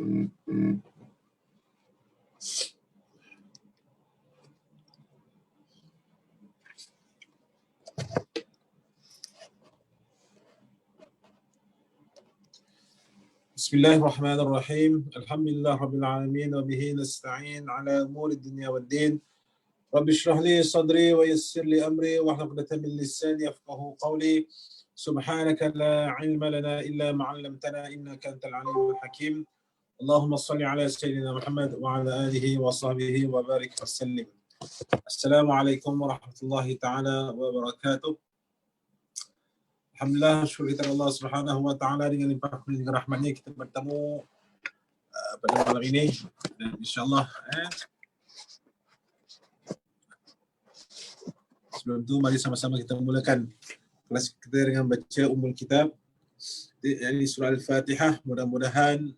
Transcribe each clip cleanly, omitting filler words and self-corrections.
Bismillahirrahmanirrahim. Alhamdulillah rabbil alamin wa bihi nasta'in ala umuri dunya waddin. Rabbi shrah li sadri wa yassir li amri wahlul 'uqdatam min lisani yafqahu qawli. Subhanaka la ilma lana illa ma 'allamtana innaka antal alimul hakim. Allahumma salli ala sayyidina Muhammad wa ala alihi wa sahbihi wa barik wa sallim. Assalamualaikum warahmatullahi taala wabarakatuh. Alhamdulillah, syukur kita Allah Subhanahu wa taala dengan limpah kurnia dan rahmatnya kita bertemu pada malam ini dan insyaallah sebelum tu mari sama-sama kita mulakan kelas kita dengan baca Ummul Kitab, yakni surah Al-Fatihah. Mudah-mudahan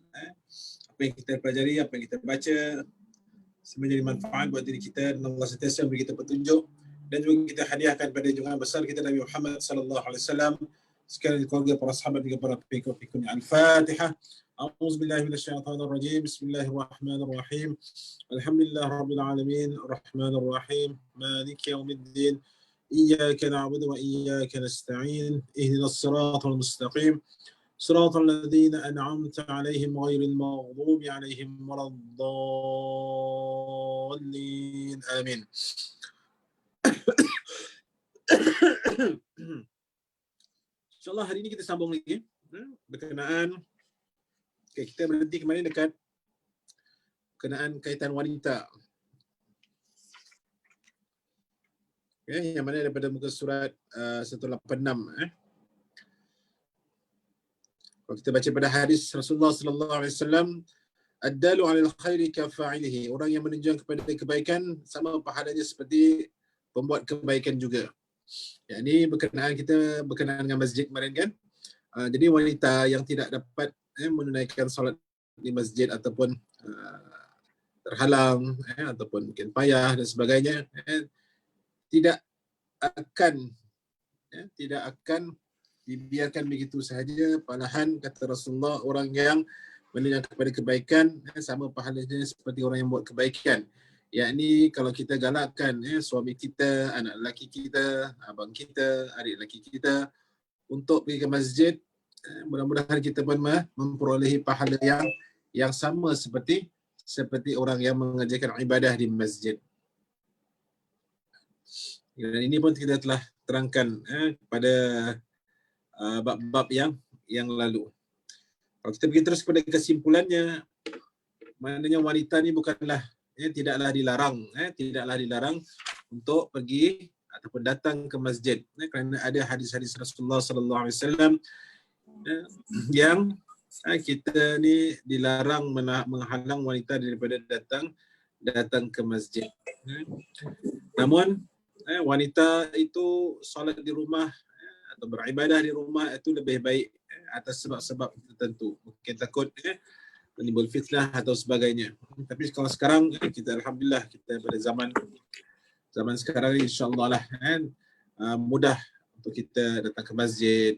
apa yang kita pelajari, apa yang kita baca semua jadi manfaat buat diri kita dan Allah sentiasa beri kita petunjuk dan juga kita hadiahkan pada junjungan besar kita Nabi Muhammad sallallahu alaihi wasallam, sekalian keluarga, para sahabat dan para pengikut-pengikutnya. Al-Fatihah. A'udzubillahi minasyaitonirrajim. Bismillahirrahmanirrahim. Alhamdulillahirabbil alamin, arrahmanirrahim, maliki yaumiddin. Iyyaka na'budu wa iyyaka nasta'in. Ihdinas siratal mustaqim. Siratal ladzina an'amta 'alaihim ghairil maghdubi 'alaihim waladdallin. Amin. InsyaAllah hari ini kita sambung lagi berkenaan, kita berhenti kemarin dekat berkenaan kaitan wanita, yang mana daripada muka surat 186. Kalau kita baca pada hadis Rasulullah sallallahu alaihi wasallam, ad-dalu 'alal khairi kafa'ilihi, orang yang menunjukkan kepada kebaikan sama pahalanya seperti pembuat kebaikan juga. Yang ini berkenaan dengan masjid kemarin kan. Jadi wanita yang tidak dapat menunaikan solat di masjid ataupun terhalang ataupun mungkin payah dan sebagainya, tidak akan dibiarkan begitu sahaja. Malahan kata Rasulullah, orang yang menunjukkan kepada kebaikan sama pahalanya seperti orang yang buat kebaikan. Yakni kalau kita galakkan suami kita, anak lelaki kita, abang kita, adik lelaki kita untuk pergi ke masjid, mudah-mudahan kita pun memperolehi pahala yang sama seperti orang yang mengerjakan ibadah di masjid. Dan ini pun kita telah terangkan pada bab-bab yang lalu. Kalau kita pergi terus kepada kesimpulannya, maknanya wanita ni bukanlah tidaklah dilarang untuk pergi ataupun datang ke masjid, kerana ada hadis-hadis Rasulullah sallallahu alaihi wasallam yang kita ni dilarang menghalang wanita daripada datang ke masjid. Namun wanita itu solat di rumah atau beribadah di rumah itu lebih baik atas sebab-sebab tertentu. Mungkin takut menimbul fitnah atau sebagainya. Tapi kalau sekarang kita alhamdulillah, kita pada zaman sekarang insya-Allah lah mudah untuk kita datang ke masjid.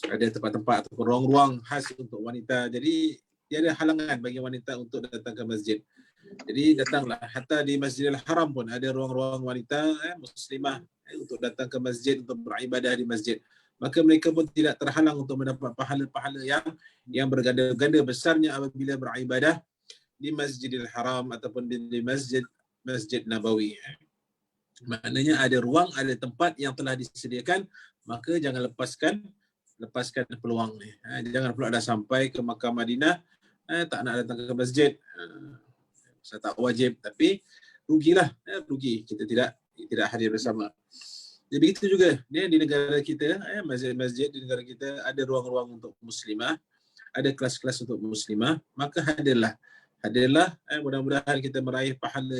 Ada tempat-tempat ataupun ruang-ruang khas untuk wanita. Jadi tiada halangan bagi wanita untuk datang ke masjid. Jadi datanglah, hatta di Masjidil Haram pun ada ruang-ruang wanita muslimah untuk datang ke masjid untuk beribadah di masjid. Maka mereka pun tidak terhalang untuk mendapat pahala-pahala yang berganda-ganda besarnya apabila beribadah di Masjidil Haram ataupun di Masjid Nabawi. Maknanya ada ruang, ada tempat yang telah disediakan, maka jangan lepaskan peluang ni. Jangan pula dah sampai ke Makkah Madinah tak nak datang ke masjid. Saya tak wajib, tapi rugilah, rugi kita tidak hadir bersama. Jadi begitu juga di negara kita, masjid-masjid di negara kita ada ruang-ruang untuk muslimah, ada kelas-kelas untuk muslimah, maka hadirlah. Mudah-mudahan kita meraih pahala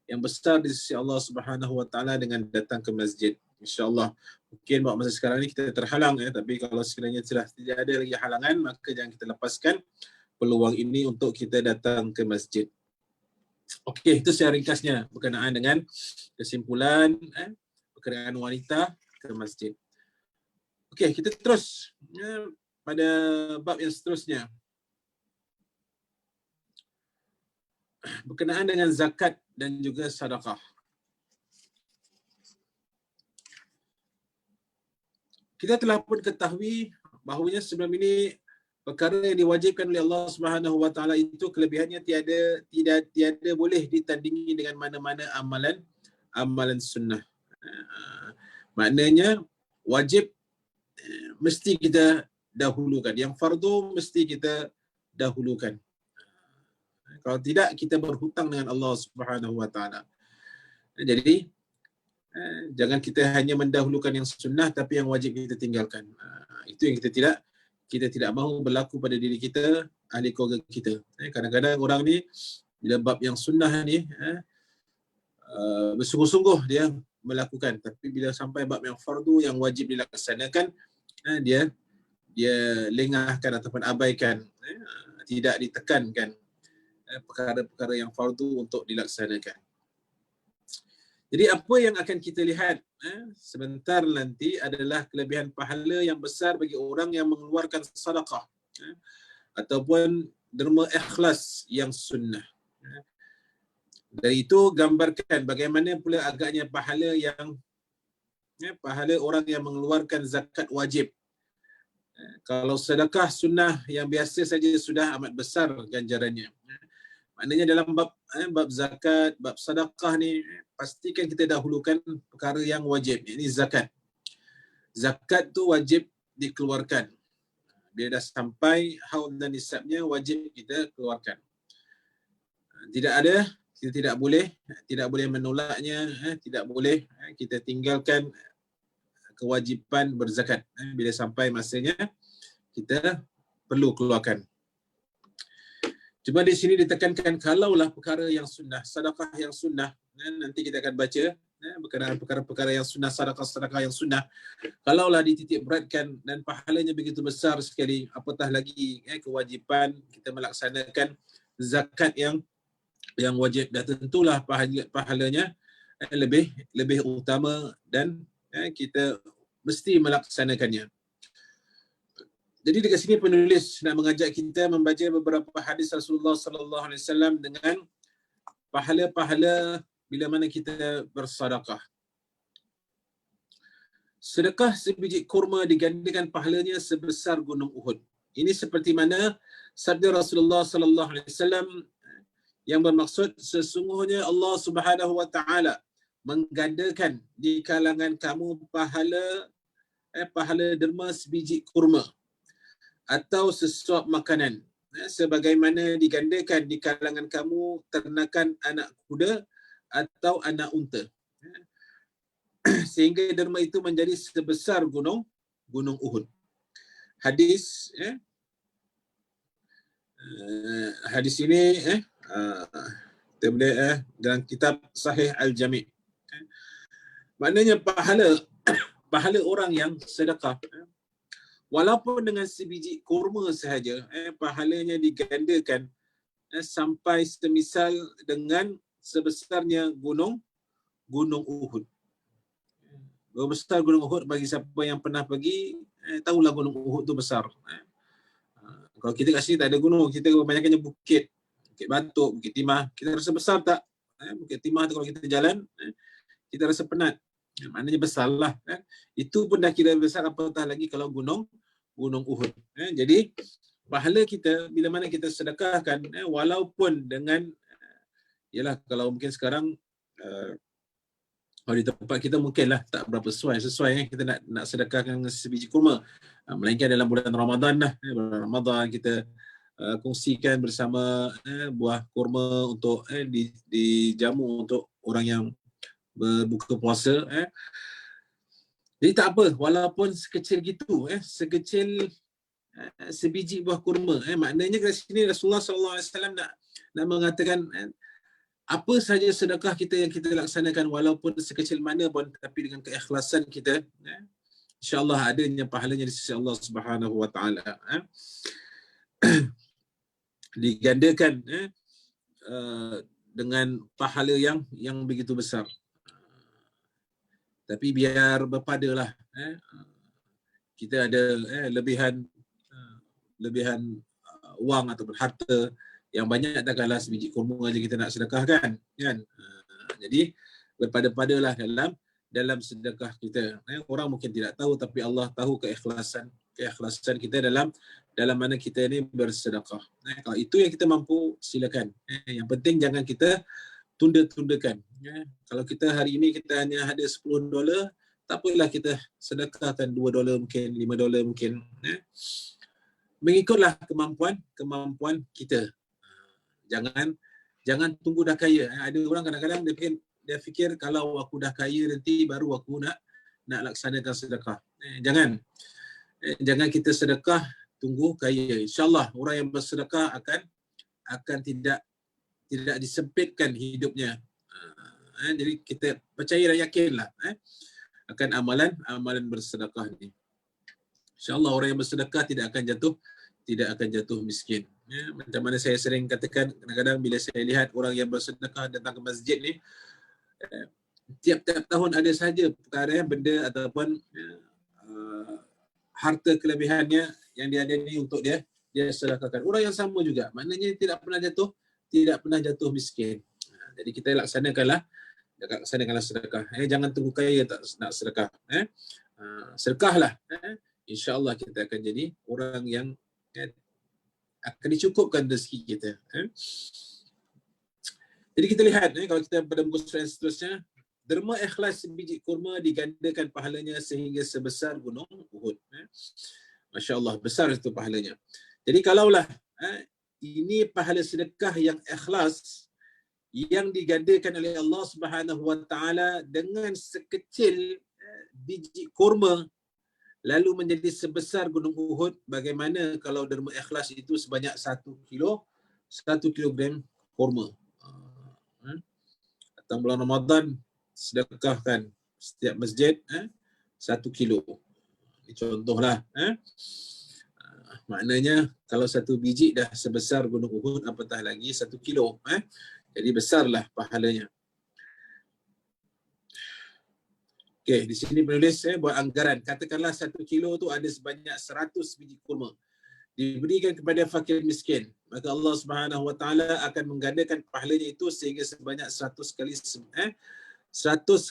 yang besar di sisi Allah Subhanahu wa taala dengan datang ke masjid. Insya-Allah. Mungkin buat masa sekarang ni kita terhalang, tapi kalau sekiranya tidak ada lagi halangan, maka jangan kita lepaskan peluang ini untuk kita datang ke masjid. Okey, itu secara ringkasnya berkenaan dengan kesimpulan berkenaan wanita ke masjid. Okey, kita terus pada bab yang seterusnya. berkenaan dengan zakat dan juga sedekah. Kita telah pun ketahui bahawanya sebelum ini perkara yang diwajibkan oleh Allah Subhanahu Wa Taala itu kelebihannya tiada boleh ditandingi dengan mana-mana amalan sunnah. Maknanya wajib mesti kita dahulukan, yang fardu mesti kita dahulukan. Kalau tidak, kita berhutang dengan Allah Subhanahu Wa Taala. Jadi jangan kita hanya mendahulukan yang sunnah tapi yang wajib kita tinggalkan. Itu yang kita tidak mahu berlaku pada diri kita, ahli keluarga kita. Kadang-kadang orang ni bila bab yang sunnah ni bersungguh-sungguh dia melakukan, tapi bila sampai bab yang fardu yang wajib dilaksanakan, dia lengahkan ataupun abaikan, tidak ditekankan perkara-perkara yang fardu untuk dilaksanakan. Jadi apa yang akan kita lihat sebentar nanti adalah kelebihan pahala yang besar bagi orang yang mengeluarkan sedekah ataupun derma ikhlas yang sunnah. Dari itu gambarkan bagaimana pula agaknya pahala orang yang mengeluarkan zakat wajib. Kalau sedekah sunnah yang biasa saja sudah amat besar ganjarannya. Maknanya dalam bab zakat, bab sedekah ni pastikan kita dahulukan perkara yang wajib, ini zakat. Zakat tu wajib dikeluarkan. Bila dah sampai haul dan nisabnya wajib kita keluarkan. Kita tidak boleh menolaknya, tidak boleh kita tinggalkan kewajipan berzakat. Bila sampai masanya kita perlu keluarkan. Cuma di sini ditekankan kalaulah perkara yang sunnah, sedekah yang sunnah, nanti kita akan baca berkenaan perkara-perkara yang sunnah, sedekah yang sunnah. Kalaulah dititik beratkan dan pahalanya begitu besar sekali, apatah lagi kewajipan kita melaksanakan zakat yang wajib, dan tentulah pahalanya lebih utama dan kita mesti melaksanakannya. Jadi dekat sini penulis nak mengajak kita membaca beberapa hadis Rasulullah sallallahu alaihi wasallam dengan pahala-pahala bila mana kita bersedekah. Sedekah sebiji kurma digandakan pahalanya sebesar gunung Uhud. Ini seperti mana sabda Rasulullah sallallahu alaihi wasallam yang bermaksud sesungguhnya Allah Subhanahu wa taala menggandakan di kalangan kamu pahala derma sebiji kurma atau sesuap makanan, sebagaimana digandakan di kalangan kamu ternakan anak kuda atau anak unta, sehingga derma itu menjadi sebesar gunung Uhud. Hadis ini kita boleh dalam kitab Sahih Al-Jami'. Maknanya pahala orang yang sedekah, walaupun dengan sebiji kurma sahaja, pahalanya digandakan sampai semisal dengan sebesarnya gunung Uhud. Besar gunung Uhud, bagi siapa yang pernah pergi, tahulah gunung Uhud tu besar. Kalau kita kat sini tak ada gunung, kita kebanyakannya bukit Batuk, Bukit Timah. Kita rasa besar tak? Bukit Timah tu kalau kita jalan, kita rasa penat. Maknanya besarlah. Itu pun dah kira besar, apatah lagi kalau gunung Uhud. Jadi pahala kita bila mana kita sedekahkan, walaupun dengan yalah, kalau mungkin sekarang kalau di tempat kita mungkinlah tak berapa sesuai kita nak sedekahkan sebiji kurma, melainkan dalam bulan Ramadan lah. Bulan Ramadan kita kongsikan bersama buah kurma untuk dijamu untuk orang yang berbuka puasa. Jadi tak apa, walaupun sekecil gitu, sekecil sebiji buah kurma. Maknanya kat sini Rasulullah SAW nak mengatakan apa saja sedekah kita yang kita laksanakan, walaupun sekecil mana pun, tapi dengan keikhlasan kita, insya-Allah adanya pahalanya di sisi Allah Subhanahu Wa Taala. Digandakan dengan pahala yang begitu besar. Tapi biar berpadalah, kita ada lebihan wang ataupun harta Yang banyak takkanlah sebiji kurma aja kita nak sedekahkan, kan? Jadi berpada-padalah dalam sedekah kita. Orang mungkin tidak tahu, tapi Allah tahu keikhlasan kita dalam mana kita ni bersedekah. Kalau itu yang kita mampu, silakan. Yang penting jangan kita tunda-tundakan. Kalau kita hari ini kita hanya ada $10, tak apalah kita sedekahkan $2 mungkin, $5 mungkin. Mengikutlah kemampuan kita. Jangan tunggu dah kaya. Ada orang kadang-kadang dia fikir kalau aku dah kaya nanti baru aku nak laksanakan sedekah. Jangan kita sedekah tunggu kaya. InsyaAllah orang yang bersedekah akan tidak disempitkan hidupnya. Jadi kita percaya dan yakinlah akan amalan bersedekah ni. InsyaAllah orang yang bersedekah tidak akan jatuh miskin. Macam mana saya sering katakan, kadang-kadang bila saya lihat orang yang bersedekah datang ke masjid ni, tiap-tiap tahun ada saja perkara benda ataupun harta kelebihannya yang dia ada ni untuk dia sedekahkan. Orang yang sama juga, maknanya tidak pernah jatuh miskin. Jadi kita laksanakanlah sedekah. Jangan tunggu kaya tak nak sedekah. Sedekahlah. InsyaAllah kita akan jadi orang yang akan dicukupkan rezeki kita. Jadi kita lihat kalau kita pada muka surat yang seterusnya, derma ikhlas sebiji kurma digandakan pahalanya sehingga sebesar gunung Uhud. Masya Allah, besar itu pahalanya. Jadi kalaulah ini pahala sedekah yang ikhlas yang digandakan oleh Allah Subhanahu Wa Taala dengan sekecil biji kurma lalu menjadi sebesar gunung Uhud, bagaimana kalau derma ikhlas itu sebanyak 1 kilogram kurma. Datang bulan Ramadan, sedekahkan setiap masjid 1 kilo. Ini contohlah. Maknanya kalau 1 biji dah sebesar gunung Uhud, apatah lagi 1 kilo. Jadi besarlah pahalanya. Okey, di sini penulis buat anggaran. Katakanlah 1 kilo tu ada sebanyak 100 biji kurma. Diberikan kepada fakir miskin. Maka Allah Subhanahu Wa Taala akan menggandakan pahalanya itu sehingga sebanyak 100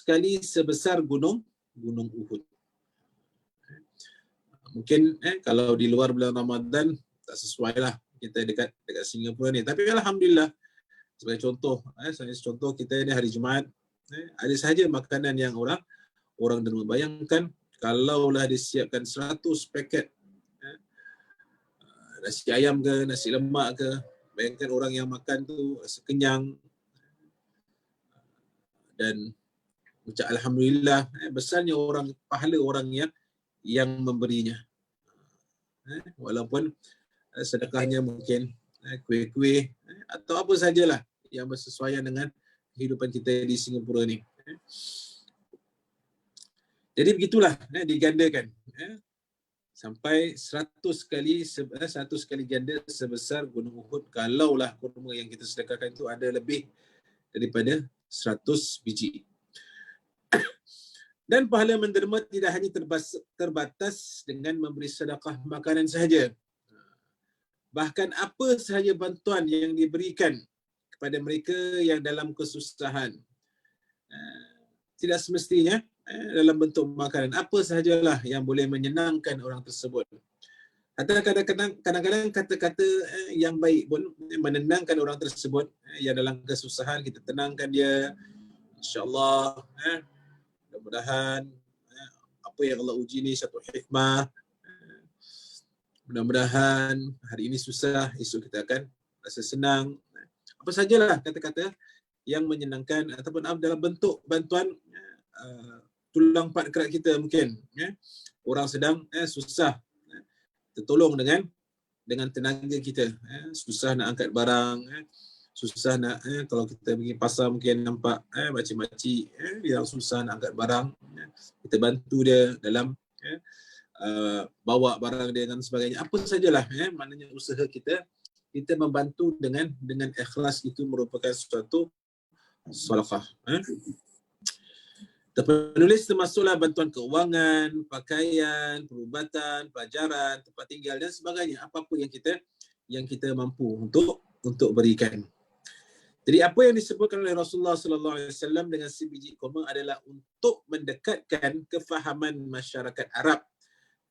kali sebesar gunung Uhud. Mungkin kalau di luar bulan Ramadan tak sesuai lah kita dekat Singapura ni. Tapi alhamdulillah, sebagai contoh kita ni hari Jumaat ada sahaja makanan yang orang derma. Bayangkan kalaulah disiapkan 100 paket nasi ayam ke, nasi lemak ke, bayangkan orang yang makan tu rasa kenyang dan ucap alhamdulillah, besarnya pahala orang yang memberinya. Walaupun sedekahnya mungkin kuih-kuih atau apa sajalah yang bersesuaian dengan kehidupan kita di Singapura ni. Jadi begitulah digandakan sampai 100 kali ganda sebesar gunung Uhud kalaulah kurma yang kita sedekahkan itu ada lebih daripada 100 biji. Dan pahala menderma tidak hanya terbatas dengan memberi sedekah makanan sahaja. Bahkan apa sahaja bantuan yang diberikan kepada mereka yang dalam kesusahan, tidak semestinya dalam bentuk makanan, apa sahajalah yang boleh menyenangkan orang tersebut. Atau kadang-kadang kata-kata yang baik pun menenangkan orang tersebut yang dalam kesusahan, kita tenangkan dia. InsyaAllah mudah-mudahan apa yang Allah uji ni satu hikmah. Mudah-mudahan hari ini susah, esok kita akan rasa senang. Apa sajalah kata-kata yang menyenangkan ataupun dalam bentuk bantuan tulang empat kerat kita mungkin. Orang sedang susah, tertolong dengan tenaga kita. Susah nak angkat barang, susah nak kalau kita pergi pasar mungkin nampak makcik-makcik yang susah nak angkat barang, kita bantu dia dalam bawa barang dia dan sebagainya. Apa sajalah maknanya usaha kita membantu dengan ikhlas, itu merupakan suatu sedekah. Penulis termasuklah bantuan keuangan, pakaian, perubatan, pelajaran, tempat tinggal dan sebagainya. Apa-apa yang kita mampu untuk berikan. Jadi apa yang disebutkan oleh Rasulullah sallallahu alaihi wasallam dengan sebiji kurma adalah untuk mendekatkan kefahaman masyarakat Arab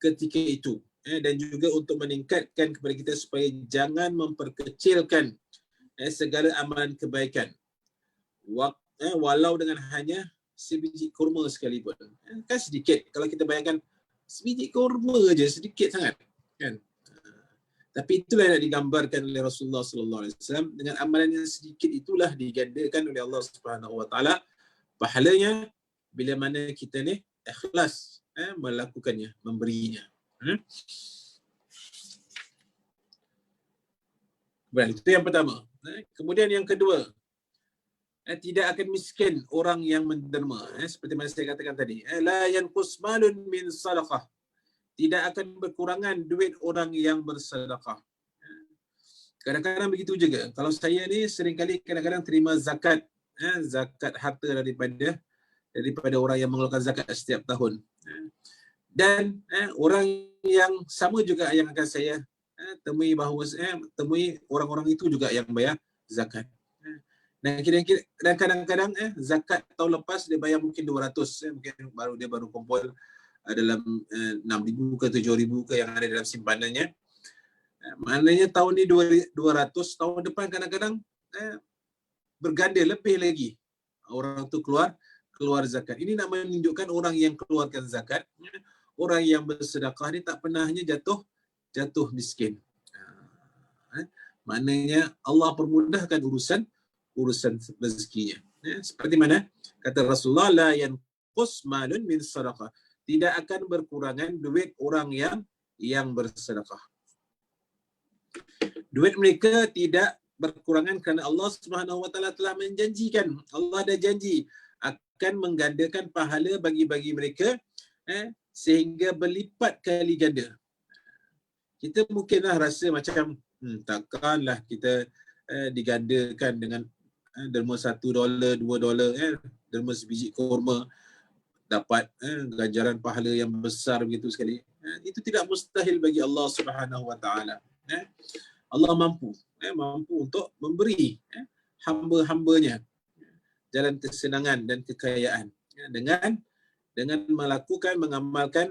ketika itu, dan juga untuk meningkatkan kepada kita supaya jangan memperkecilkan segala amalan kebaikan walau dengan hanya sebiji kurma sekalipun. Kan sedikit, kalau kita bayangkan sebiji kurma aja sedikit sangat kan. Tapi itulah yang digambarkan oleh Rasulullah sallallahu alaihi wasallam, dengan amalan yang sedikit itulah digandakan oleh Allah Subhanahu wa taala pahalanya bila mana kita ni ikhlas melakukannya, memberinya. Baik, itu yang pertama. Kemudian yang kedua, tidak akan miskin orang yang menderma. Seperti mana saya katakan tadi, la yanqus malun min sadaqah. Tidak akan berkurangan duit orang yang bersedekah. Kadang-kadang begitu juga. Kalau saya ni seringkali kadang-kadang terima zakat, zakat harta daripada orang yang mengeluarkan zakat setiap tahun. Dan orang yang sama juga yang akan saya temui temui orang-orang itu juga yang bayar zakat. Dan kadang-kadang zakat tahun lepas dia bayar mungkin 200, mungkin baru kumpul dalam 6,000 ke 7,000 ke yang ada dalam simpanannya. Maknanya tahun ni 200, tahun depan kadang-kadang berganda lebih lagi orang tu keluar zakat. Ini nak menunjukkan orang yang keluarkan zakat, orang yang bersedekah ni tak pernahnya jatuh miskin. Maknanya Allah permudahkan urusan rezekinya. Seperti mana kata Rasulullah, la yanqus malun min sadaqah. Tidak akan berkurangan duit orang yang bersedekah. Duit mereka tidak berkurangan kerana Allah Subhanahu wa taala telah menjanjikan. Allah dah janji akan menggandakan pahala bagi mereka sehingga berlipat kali ganda. Kita mungkinlah rasa macam takkanlah kita digandakan dengan derma $1, $2, derma sebiji kurma dapat ganjaran pahala yang besar begitu sekali. Itu tidak mustahil bagi Allah Subhanahu wa taala. Allah mampu untuk memberi hamba-hambanya jalan kesenangan dan kekayaan dengan mengamalkan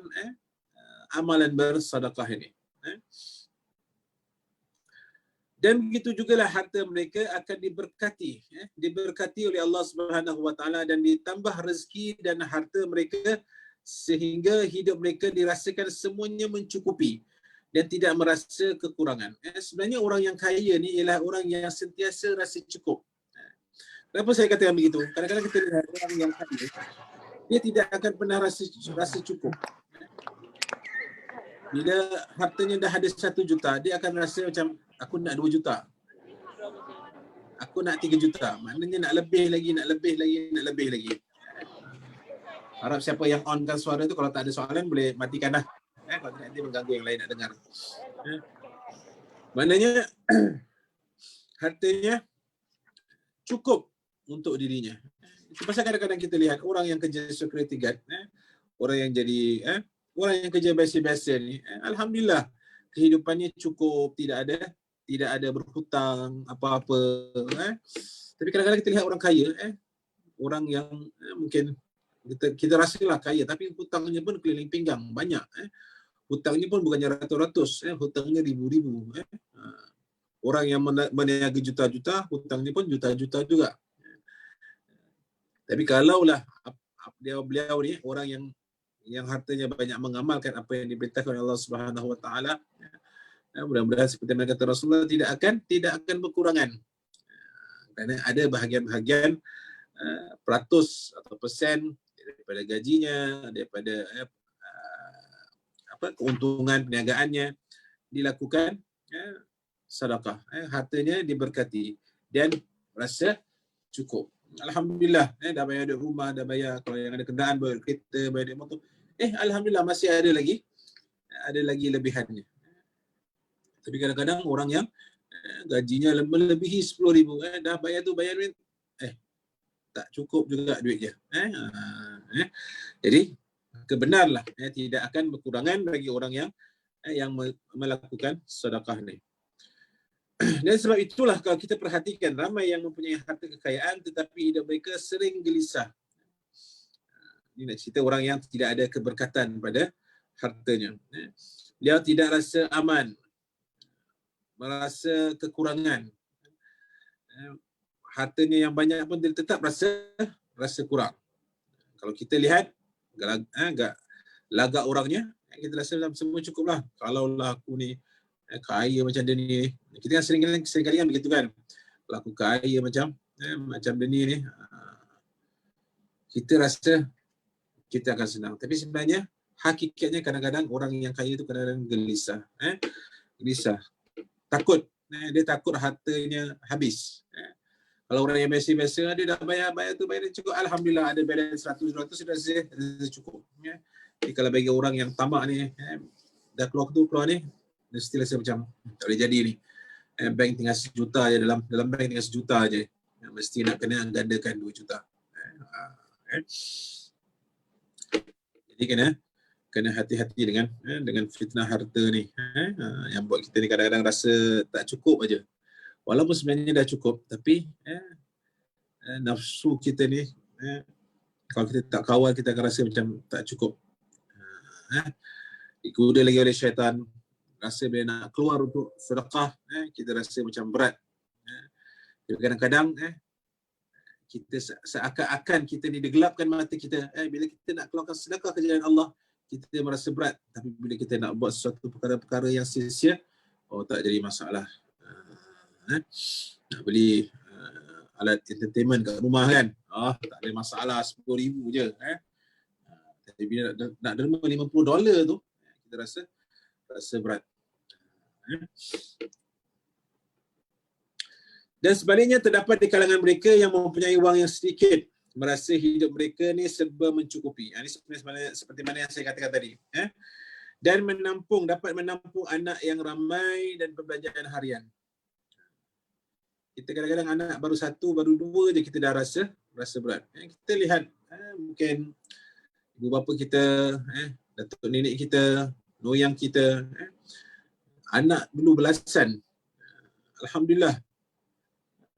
amalan bersedekah ini. Dan begitu jugalah harta mereka akan diberkati oleh Allah Subhanahu wa taala dan ditambah rezeki dan harta mereka sehingga hidup mereka dirasakan semuanya mencukupi dan tidak merasa kekurangan. Sebenarnya orang yang kaya ni ialah orang yang sentiasa rasa cukup. Kenapa saya katakan begitu? Kadang-kadang kita lihat orang yang kaya, dia tidak akan pernah rasa cukup. Bila hartanya dah ada 1 juta, dia akan rasa macam aku nak 2 juta. Aku nak 3 juta. Maknanya nak lebih lagi. Harap siapa yang onkan suara tu, kalau tak ada soalan boleh matikan dah. Kalau tidak nanti mengganggu yang lain nak dengar. Maknanya hartanya cukup untuk dirinya. Itu pasal kadang-kadang kita lihat orang yang kerja security guard, orang yang jadi orang yang kerja biasa-biasa ni, alhamdulillah kehidupannya cukup, tidak ada berhutang apa-apa. Tapi kadang-kadang kita lihat orang kaya, orang yang mungkin kita rasalah kaya tapi hutangnya pun keliling pinggang banyak. Hutangnya pun bukannya ratus-ratus, hutangnya ribu-ribu. Orang yang meniaga juta-juta, hutangnya pun juta-juta juga. Tapi kalaulah beliau ni orang yang hartanya banyak mengamalkan apa yang diperintahkan oleh Allah Subhanahu wa taala, mudah-mudahan seperti yang kata Rasulullah tidak akan berkurangan. Kerana ada bahagian-bahagian peratus atau persen daripada gajinya, daripada keuntungan perniagaannya dilakukan sedekah. Hartanya diberkati dan rasa cukup. Alhamdulillah, dah bayar duit rumah, dah bayar kalau yang ada kenderaan, bayar kereta, bayar duit motor. Alhamdulillah masih ada lagi lebihannya. Tapi kadang-kadang orang yang gajinya melebihi 10,000, dah bayar duit, tak cukup juga duitnya. Jadi kebenarlah tidak akan berkurangan bagi orang yang melakukan sedekah ni. Dan sebab itulah kalau kita perhatikan ramai yang mempunyai harta kekayaan tetapi hidup mereka sering gelisah. Ini nak cerita orang yang tidak ada keberkatan pada hartanya. Dia tidak rasa aman, merasa kekurangan. Hartanya yang banyak pun dia tetap rasa kurang. Kalau kita lihat lagak orangnya, kita rasa semua cukup lah. Kalaulah aku ni kaya macam dia ni. Kita kan sering-kali kan begitu kan. Kalau aku kaya macam dia ni, kita rasa kita akan senang. Tapi sebenarnya hakikatnya kadang-kadang orang yang kaya itu kadang-kadang gelisah. Gelisah. Takut. Dia takut hartanya habis. Kalau orang yang biasa-biasa, dia dah bayar tu, bayar cukup. Alhamdulillah ada balance 100-200 sudah cukup. Jadi kalau bagi orang yang tamak ni, dah keluar ni, dia still rasa macam tak boleh jadi ni. Bank tinggal 1 juta je, dalam bank tinggal 1 juta je. Mesti nak kena gandakan 2 juta. Jadi kena hati-hati dengan fitnah harta ni. Yang buat kita ni kadang-kadang rasa tak cukup aja. Walaupun sebenarnya dah cukup, tapi nafsu kita ni, kalau kita tak kawal, kita akan rasa macam tak cukup. Digoda lagi oleh syaitan, rasa bila nak keluar untuk sedekah, kita rasa macam berat. Kadang-kadang kita seakan-akan kita ni digelapkan mata kita. Bila kita nak keluarkan sedekah ke jalan Allah, kita merasa berat. Tapi bila kita nak buat sesuatu perkara-perkara yang sia-sia, tak jadi masalah. Nak beli alat entertainment kat rumah kan, tak ada masalah, 10,000 je. Tapi bila nak derma $50 tu, kita rasa berat. Dan sebaliknya terdapat di kalangan mereka yang mempunyai wang yang sedikit, merasa hidup mereka ni serba mencukupi. Ini seperti mana yang saya katakan tadi. Dan dapat menampung anak yang ramai dan perbelanjaan harian. Kita kadang-kadang anak baru 1, baru 2 je kita dah rasa berat. Kita lihat mungkin ibu bapa kita, datuk nenek kita, noyang kita, anak dulu belasan. Alhamdulillah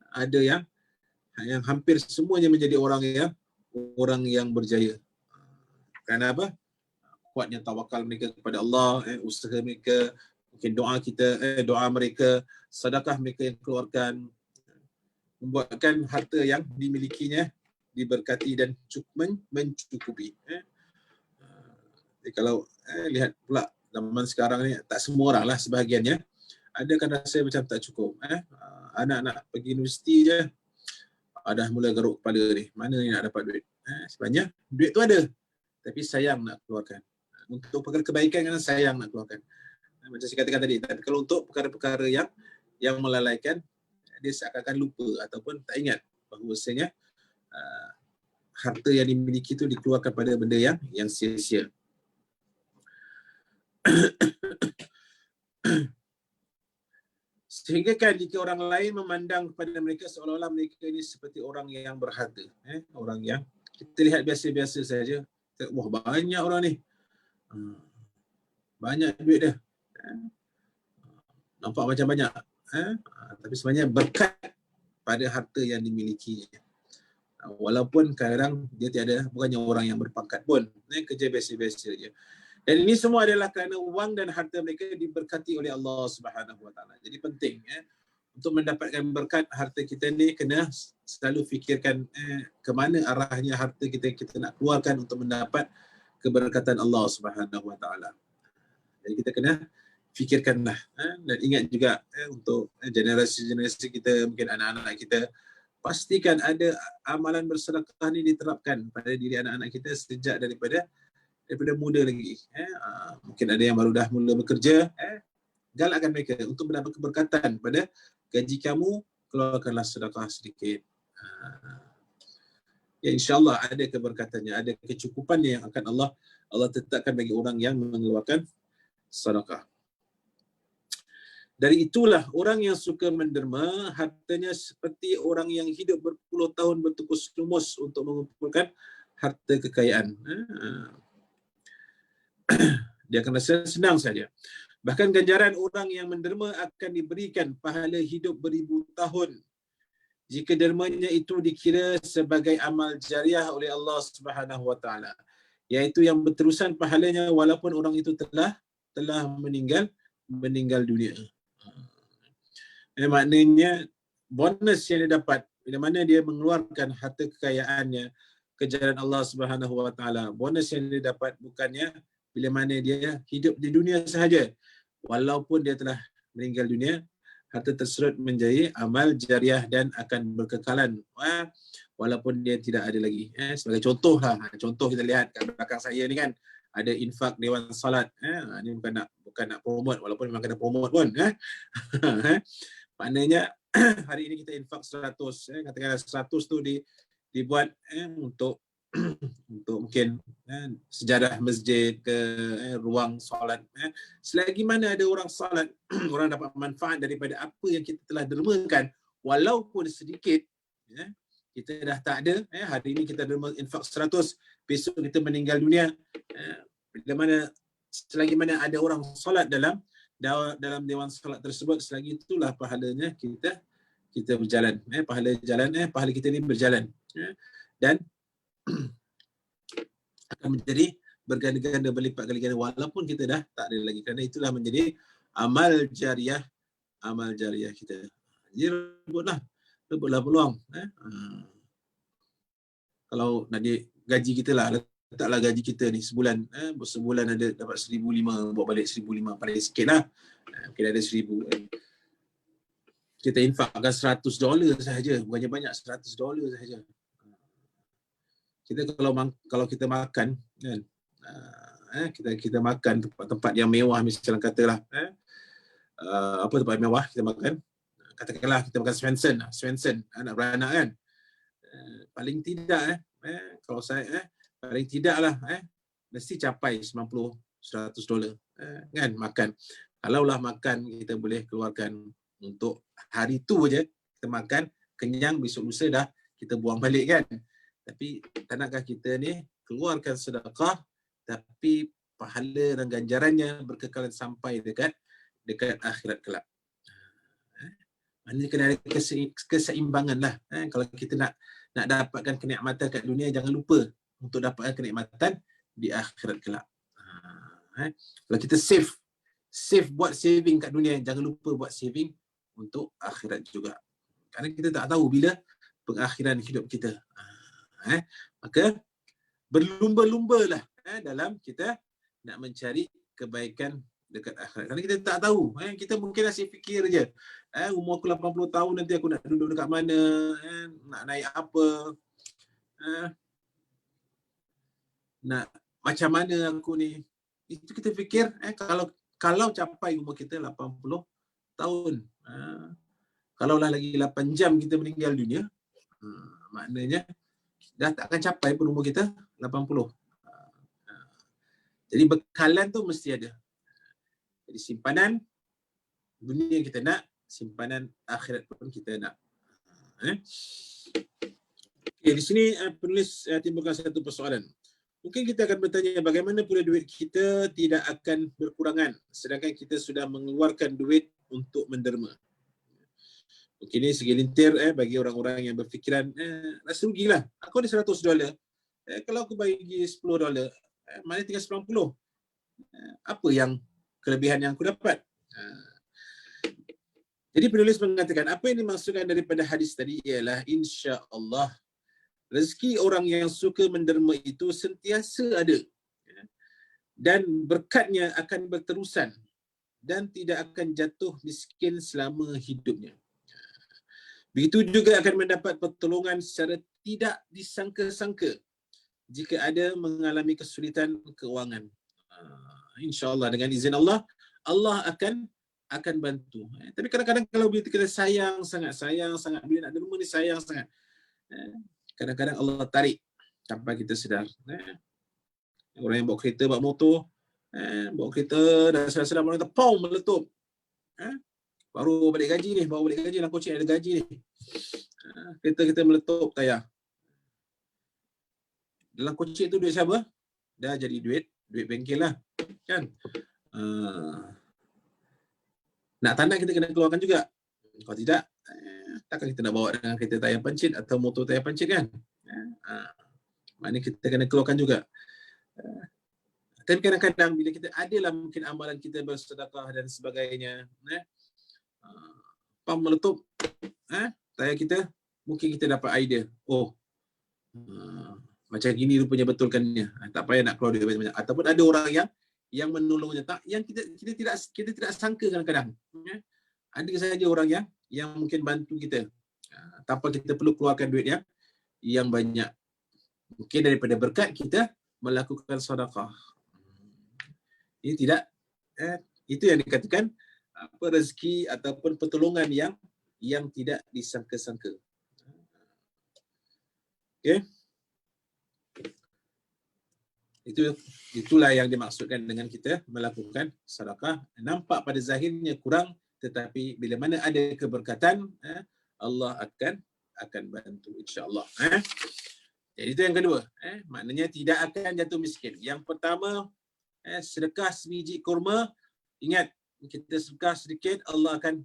ada yang hampir semuanya menjadi orang yang berjaya. Kerana apa? Kuatnya tawakal mereka kepada Allah, usaha mereka, mungkin doa mereka, sedekah mereka yang keluarkan, membuatkan harta yang dimilikinya diberkati dan mencukupi. Jadi kalau lihat pula zaman sekarang ni, tak semua orang lah, sebahagiannya ada kan rasa macam tak cukup. Anak-anak pergi universiti je, dah mula garuk kepala ni, mana ni nak dapat duit. Sebenarnya duit tu ada, tapi sayang nak keluarkan. Untuk perkara kebaikan kan sayang nak keluarkan. Macam saya katakan tadi, tapi kalau untuk perkara-perkara yang melalaikan, dia seakan-akan lupa ataupun tak ingat bahawasanya harta yang dimiliki itu dikeluarkan pada benda yang sia-sia. Sehingga kan jika orang lain memandang kepada mereka seolah-olah mereka ini seperti orang yang berharta. Orang yang kita lihat biasa-biasa saja. Wah, banyak orang ni. Banyak duit dia. Nampak macam banyak. Tapi sebenarnya berkat pada harta yang dimilikinya. Walaupun kadang dia bukannya orang yang berpangkat pun. Kerja biasa-biasa je. Dan ini semua adalah kerana wang dan harta mereka diberkati oleh Allah Subhanahu Wa Taala. Jadi penting untuk mendapatkan berkat harta kita ni, kena selalu fikirkan ke mana arahnya harta kita nak keluarkan untuk mendapat keberkatan Allah Subhanahu Wa Taala. Jadi kita kena fikirkanlah, dan ingat juga untuk generasi-generasi kita, mungkin anak-anak kita, pastikan ada amalan bersedekah ni diterapkan pada diri anak-anak kita sejak daripada muda lagi. Mungkin ada yang baru dah mula bekerja, galakkan mereka untuk mendapat keberkatan pada gaji kamu, keluarkanlah sedekah sedikit. Ya, insya-Allah ada keberkatannya, ada kecukupannya yang akan Allah tetapkan bagi orang yang mengeluarkan sedekah. Dari itulah orang yang suka menderma hartanya seperti orang yang hidup berpuluh tahun bertukus lumus untuk mengumpulkan harta kekayaan. Dia akan rasa senang saja. Bahkan ganjaran orang yang menderma akan diberikan pahala hidup beribu tahun jika dermanya itu dikira sebagai amal jariah oleh Allah Subhanahu Wa Taala, iaitu yang berterusan pahalanya walaupun orang itu telah meninggal dunia. Maknanya bonus yang dia dapat bila mana dia mengeluarkan harta kekayaannya ke jalan Allah Subhanahu Wa Taala. Bonus yang dia dapat bukannya bila mana dia hidup di dunia sahaja, walaupun dia telah meninggal dunia, harta tersebut menjadi amal jariah dan akan berkekalan walaupun dia tidak ada lagi. Sebagai contoh lah, contoh kita lihat kat belakang saya ni kan, ada infak Dewan Salat. Ini bukan nak promote, walaupun memang kena promote pun. Maknanya hari ini kita infak 100, katakanlah 100 tu dibuat untuk untuk mungkin sejarah masjid ke ruang solat. Selagi mana ada orang solat, orang dapat manfaat daripada apa yang kita telah dermakan, walaupun sedikit. Kita dah tak ada, hari ini kita derma infak 100, besok kita meninggal dunia. Bila mana selagi mana ada orang solat dalam dewan solat tersebut, selagi itulah pahalanya kita berjalan, pahala kita ni berjalan, dan akan menjadi berganda-ganda, berlipat kali ganda walaupun kita dah tak ada lagi, kerana itulah menjadi amal jariah kita. Jadi rebutlah peluang. Kalau nak gaji kita lah, letaklah gaji kita ni sebulan, sebulan ada dapat 1,500, buat balik 1,500 paling sikit lah, mungkin ada 1,000, kita infakkan $100 sahaja, bukannya banyak, $100 sahaja. Kita kalau kita makan kan, kita makan tempat yang mewah, misalnya katalah apa tempat mewah kita makan, katakanlah kita makan Swensen anak beranak kan, paling tidak kalau saya paling tidaklah mesti capai $90-100 kan makan. Kalaulah makan kita boleh keluarkan untuk hari tu aja, kita makan kenyang, besok lusa dah kita buang balik kan. Tapi tak nakkah kita ni keluarkan sedekah tapi pahala dan ganjarannya berkekalan sampai dekat akhirat kelak. Maknanya kena ada keseimbangan lah. Kalau kita nak dapatkan kenikmatan kat dunia, jangan lupa untuk dapatkan kenikmatan di akhirat kelak. Kalau kita save buat saving kat dunia, jangan lupa buat saving untuk akhirat juga. Kerana kita tak tahu bila pengakhiran hidup kita. Maka berlumba-lumbalah dalam kita nak mencari kebaikan dekat akhirat. Kerana kita tak tahu. Kita mungkin asyik fikir je. Umur aku 80 tahun nanti aku nak duduk dekat mana, nak naik apa, nak macam mana aku ni. Itu kita fikir kalau capai umur kita 80 tahun. Kalaulah lagi 8 jam kita meninggal dunia, maknanya dah tak akan capai pun umur kita 80. Jadi bekalan tu mesti ada. Jadi simpanan dunia kita nak, simpanan akhirat pun kita nak. Okay, di sini penulis timbulkan satu persoalan. Mungkin kita akan bertanya, bagaimana pula duit kita tidak akan berkurangan sedangkan kita sudah mengeluarkan duit untuk menderma? Mungkin ini segelintir bagi orang-orang yang berfikiran rasa rugilah. Aku ada $100, kalau aku bagi $10, mana tinggal 90. Apa yang kelebihan yang aku dapat? Jadi penulis mengatakan, apa yang dimaksudkan daripada hadis tadi ialah insya-Allah rezeki orang yang suka menderma itu sentiasa ada dan berkatnya akan berterusan dan tidak akan jatuh miskin selama hidupnya. Begitu juga akan mendapat pertolongan secara tidak disangka-sangka jika ada mengalami kesulitan keuangan. InsyaAllah dengan izin Allah, Allah akan bantu. Tapi kadang-kadang kalau kita sayang sangat, bila nak derma ni sayang sangat, kadang-kadang Allah tarik tanpa kita sedar. Orang yang bawa kereta, bawa motor, bawa kereta dah sedar-sedar orang kata, pom, meletup. Baru balik gaji ni, bawa balik gaji, dalam kocik ada gaji ni. Kereta kita meletup tayar. Dalam kocik tu duit siapa? Dah jadi duit bengkel lah. Kan? Nak tak nak kita kena keluarkan juga. Kalau tidak, takkan kita nak bawa dengan kereta tayar pancit atau motor tayar pancit kan? Maknanya kita kena keluarkan juga. Tapi kadang-kadang bila kita adalah mungkin amalan kita bersedekah dan sebagainya, pam meletup, tayar kita, mungkin kita dapat idea. Macam gini rupanya betulkannya. Tak payah nak keluar duit banyak-banyak. Ataupun ada orang yang menolongnya, yang kita tidak sangka kadang-kadang. Ada saja orang yang mungkin bantu kita tanpa kita perlu keluarkan duit yang banyak. Mungkin daripada berkat kita melakukan sedekah. Ini tidak itu yang dikatakan rezeki ataupun pertolongan yang tidak disangka-sangka. Okey. Itulah yang dimaksudkan dengan kita melakukan sedekah. Nampak pada zahirnya kurang, tetapi bila mana ada keberkatan, Allah akan bantu, insya-Allah. Jadi itu yang kedua, maknanya tidak akan jatuh miskin. Yang pertama, sedekah sebiji kurma, ingat kita sedekah sedikit, Allah akan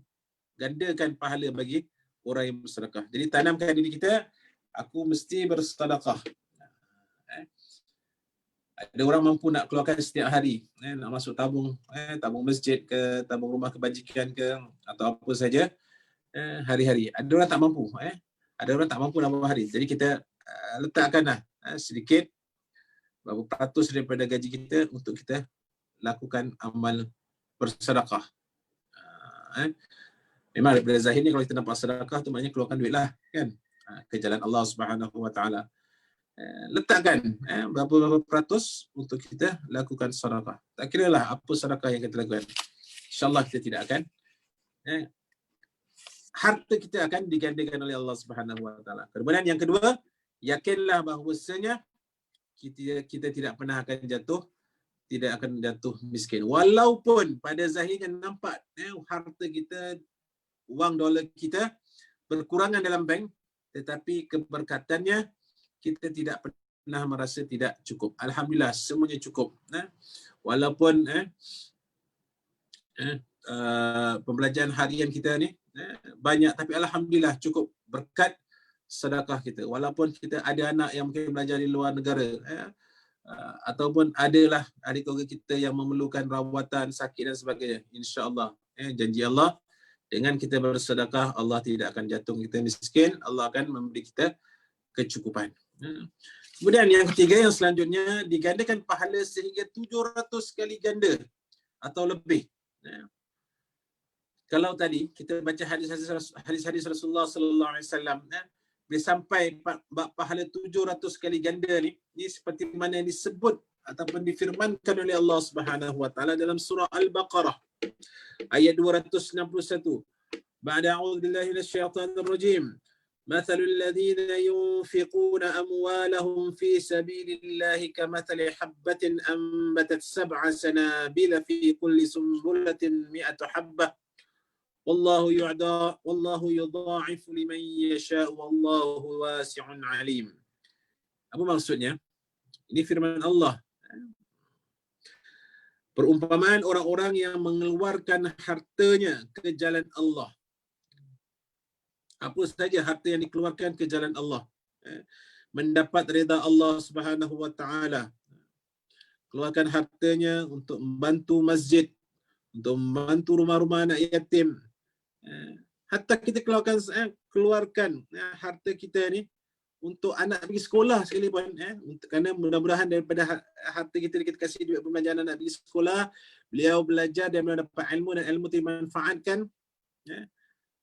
gandakan pahala bagi orang yang bersedekah. Jadi tanamkan diri kita, aku mesti bersedekah. Ada orang mampu nak keluarkan setiap hari, nak masuk tabung masjid ke, tabung rumah kebajikan ke, atau apa saja, hari-hari. Ada orang tak mampu, ada orang tak mampu dalam hari. Jadi kita letakkanlah sedikit, berapa peratus daripada gaji kita untuk kita lakukan amal bersedekah. Memang daripada zahir ni kalau kita nampak sedekah tu maknanya keluarkan duit lah kan, ke jalan Allah Subhanahu Wa Taala. Letakkan berapa peratus untuk kita lakukan sedekah. Tak kira lah apa sedekah yang kita lakukan, InsyaAllah kita tidak akan harta kita akan digandakan oleh Allah Subhanahu Wa Taala. Kemudian yang kedua, yakinlah bahawasanya kita tidak pernah akan jatuh miskin. Walaupun pada zahirnya nampak harta kita, wang dolar kita berkurangan dalam bank, tetapi keberkatannya kita tidak pernah merasa tidak cukup. Alhamdulillah, semuanya cukup. Walaupun pembelajaran harian kita ni banyak, tapi alhamdulillah cukup berkat sedekah kita. Walaupun kita ada anak yang mungkin belajar di luar negara, ataupun adalah adik keluarga kita yang memerlukan rawatan, sakit dan sebagainya, insya-Allah janji Allah, dengan kita bersedekah, Allah tidak akan jatuh kita miskin, Allah akan memberi kita kecukupan. Kemudian yang ketiga, yang selanjutnya, digandakan pahala sehingga 700 kali ganda atau lebih. Kalau tadi kita baca hadis-hadis Rasulullah sallallahu alaihi wasallam, bila sampai pahala 700 kali ganda ni seperti mana yang disebut ataupun difirmankan oleh Allah Subhanahu Wa Taala dalam surah Al-Baqarah ayat 261. Ba'da a'udzu billahi minasyaitonir rajim. مثل الذين ينفقون أموالهم في سبيل الله كمثل حبة أنبتت 7 سنابل في كل سنبلة 100 حبة والله يضاعف لمن يشاء والله واسع عليم. Apa maksudnya? Ini firman Allah. Perumpamaan orang-orang yang mengeluarkan hartanya ke jalan Allah. Apa saja harta yang dikeluarkan ke jalan Allah, mendapat redha Allah Subhanahu Wa Taala. Keluarkan hartanya untuk membantu masjid, untuk membantu rumah-rumah anak yatim. Hatta kita keluarkan harta kita ni untuk anak pergi sekolah sekalipun, kerana mudah-mudahan daripada harta kita kasih duit pembelajaran anak pergi sekolah, beliau belajar dan beliau dapat ilmu dan ilmu dimanfaatkan.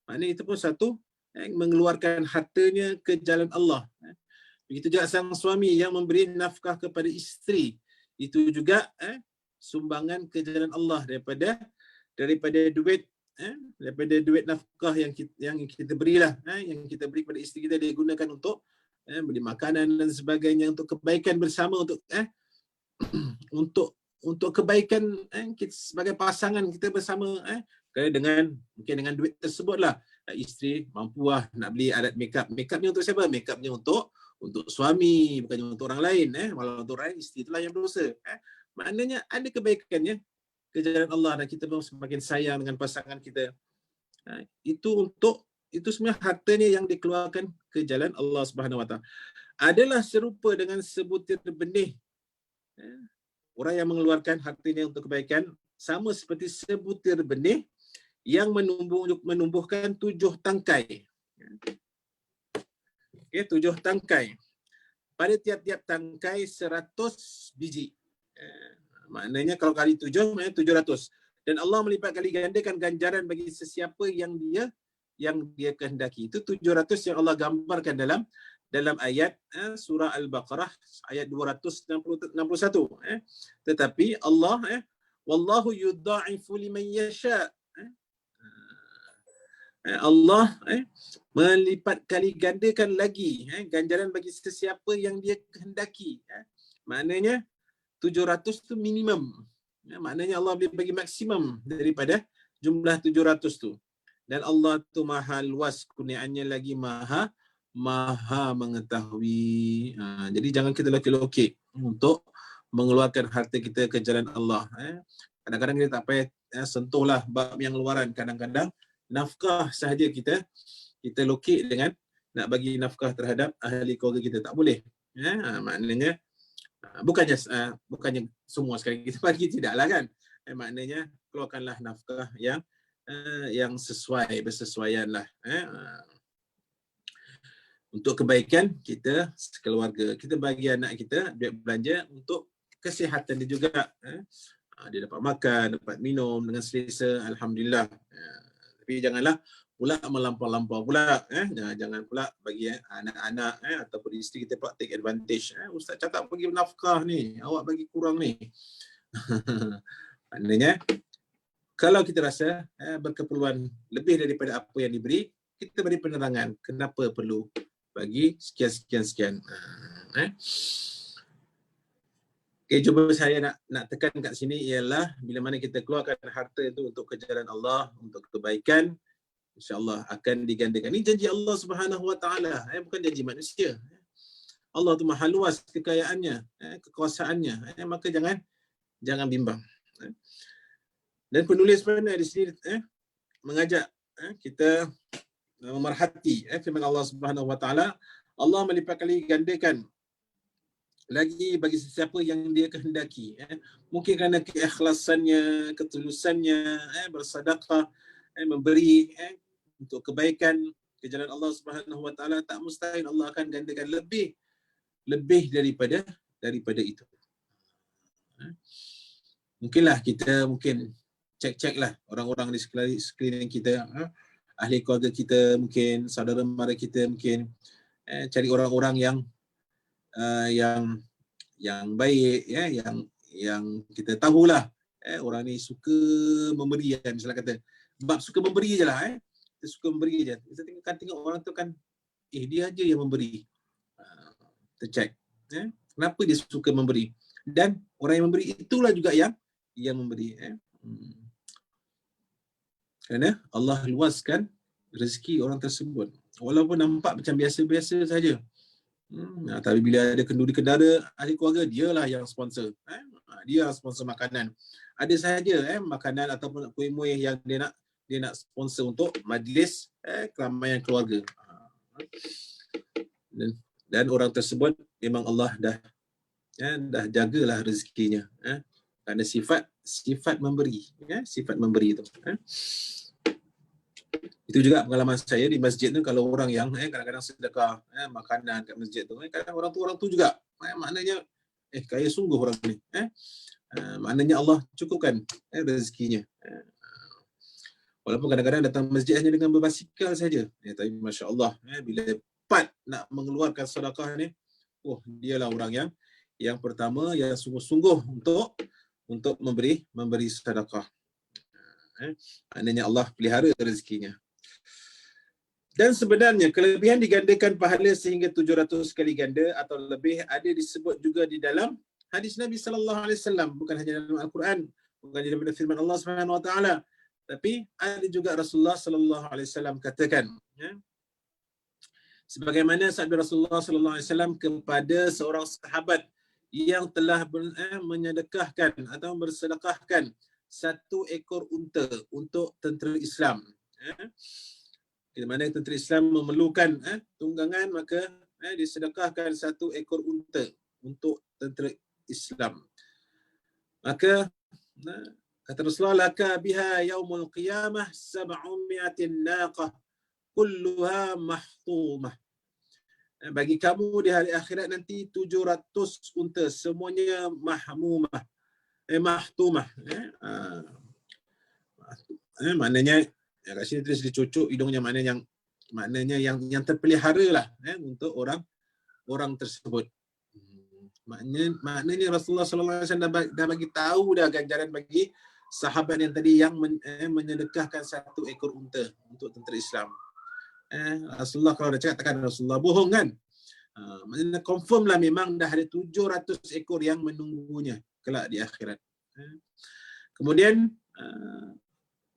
Maknanya itu pun satu mengeluarkan hartanya ke jalan Allah. Begitu juga sang suami yang memberi nafkah kepada isteri, itu juga sumbangan ke jalan Allah daripada duit nafkah yang kita berilah, yang kita beri kepada isteri kita, dia gunakan untuk beli makanan dan sebagainya, untuk kebaikan bersama, untuk kebaikan kita sebagai pasangan kita bersama. Kerana mungkin dengan duit tersebutlah isteri mampulah nak beli alat makeup. Makeupnya untuk siapa? Makeupnya untuk suami, bukannya untuk orang lain. Walau untuk orang lain, isteri itulah yang berdosa. Maknanya ada kebaikannya ke jalan Allah dan kita pun semakin sayang dengan pasangan kita. Itu sebenarnya hartanya yang dikeluarkan ke jalan Allah Subhanahu Wa Taala. Adalah serupa dengan sebutir benih. Orang yang mengeluarkan hartanya untuk kebaikan sama seperti sebutir benih yang menumbuhkan 7 tangkai. 7 tangkai. Pada tiap-tiap tangkai 100 biji. Maknanya kalau kali 7, maknanya 700. Dan Allah melipat kali gandakan ganjaran bagi sesiapa yang dia kehendaki. Itu 700 yang Allah gambarkan dalam ayat surah Al-Baqarah ayat 261. Tetapi Allah wallahu yudha'ifu liman yasha. Allah melipat kali gandakan lagi ganjaran bagi sesiapa yang dia kehendaki. Maknanya 700 tu minimum. Maknanya Allah boleh bagi maksimum daripada jumlah 700 tu. Dan Allah tu maha luas, kurniaannya lagi maha mengetahui. Jadi jangan kita lokek-lokek untuk mengeluarkan harta kita ke jalan Allah. Kadang-kadang kita tak payah sentuhlah bab yang luaran. Kadang-kadang nafkah sahaja kita lokek dengan nak bagi nafkah terhadap ahli keluarga kita. Tak boleh. Maknanya bukannya semua sekali kita bagi, tidaklah kan. Maknanya keluarkanlah nafkah yang bersesuaian lah. Untuk kebaikan kita sekeluarga. Kita bagi anak kita duit belanja untuk kesihatan dia juga. Dia dapat makan, dapat minum dengan selesa, alhamdulillah. Tapi janganlah pula melampau-lampau pula. Jangan pula bagi anak-anak ataupun isteri kita pula take advantage. Ustaz cakap bagi nafkah ni, awak bagi kurang ni. Maknanya kalau kita rasa berkeperluan lebih daripada apa yang diberi, kita beri penerangan kenapa perlu bagi sekian. Okay, cuba saya nak tekan kat sini ialah bila mana kita keluarkan harta itu untuk ke jalan Allah, untuk kebaikan, insya-Allah akan digandakan. Ini janji Allah Subhanahu Wa Taala, bukan janji manusia. Allah tu maha luas kekayaannya, kekuasaannya, maka jangan bimbang. Dan penulis mana di sini mengajak kita memerhati firman Allah Subhanahu Wa Taala, Allah melipat kali gandakan lagi bagi sesiapa yang dia kehendaki. Mungkin kerana keikhlasannya, ketulusannya, bersedekah, memberi untuk kebaikan ke jalan Allah Subhanahu Wa Taala, tak mustahil Allah akan gandakan lebih daripada itu. Mungkinlah kita cek-ceklah orang-orang di sekeliling kita, ahli keluarga kita, mungkin saudara mara kita, mungkin cari orang-orang yang baik, yang kita tahulah orang ni suka memberi, misalnya kata bab suka memberi je lah, kita suka memberi je. Kita tengok orang tu kan dia aja yang memberi. Kita check kenapa dia suka memberi, dan orang yang memberi itulah juga yang memberi. Kerana Allah luaskan rezeki orang tersebut. Walaupun nampak macam biasa-biasa saja. Tapi bila ada kenduri kendara ahli keluarga, dialah yang sponsor. Dia sponsor makanan. Ada sahaja makanan ataupun kuih-muih yang dia nak sponsor untuk majlis keramaian keluarga. Dan orang tersebut memang Allah dah jagalah rezekinya. Kerana sifat memberi, sifat memberi itu. Itu juga pengalaman saya di masjid tu, kalau orang yang kadang-kadang sedekah makanan kat masjid tu, kadang orang tu juga maknanya kaya sungguh orang ni. Maknanya Allah cukupkan rezekinya. Walaupun kadang-kadang datang masjid hanya dengan berbasikal saja, tapi masya-Allah bila pat nak mengeluarkan sedekah ni, dialah orang yang pertama yang sungguh-sungguh untuk memberi sedekah. Maknanya Allah pelihara rezekinya. Dan sebenarnya kelebihan digandakan pahala sehingga 700 kali ganda atau lebih ada disebut juga di dalam hadis Nabi sallallahu alaihi wasallam, bukan hanya dalam Al-Quran, bukan hanya dalam firman Allah Subhanahu wa taala, tapi ada juga Rasulullah sallallahu alaihi wasallam katakan, sebagaimana sabda Rasulullah sallallahu alaihi wasallam kepada seorang sahabat yang telah menyedekahkan atau bersedekahkan 1 ekor unta untuk tentera Islam. Di mana tentera Islam memerlukan tunggangan, maka disedekahkan 1 ekor unta untuk tentera Islam. Maka kata Rasulullah, laka biha yaumul qiyamah 700 naqah kulluha mahtumah. Bagi kamu di hari akhirat nanti 700 unta, semuanya mahmumah, mahtumah. Maknanya kat sini tulis dicucuk hidungnya, maknanya yang terpelihara lah untuk orang tersebut. Maknanya Rasulullah sallallahu alaihi wasallam dah bagi tahu dah ganjaran bagi sahabat yang tadi yang menyedekahkan 1 ekor unta untuk tentera Islam. Rasulullah kalau dah cakap takkan Rasulullah bohong kan? Maknanya confirm lah memang dah ada 700 ekor yang menunggunya kelak di akhirat. Kemudian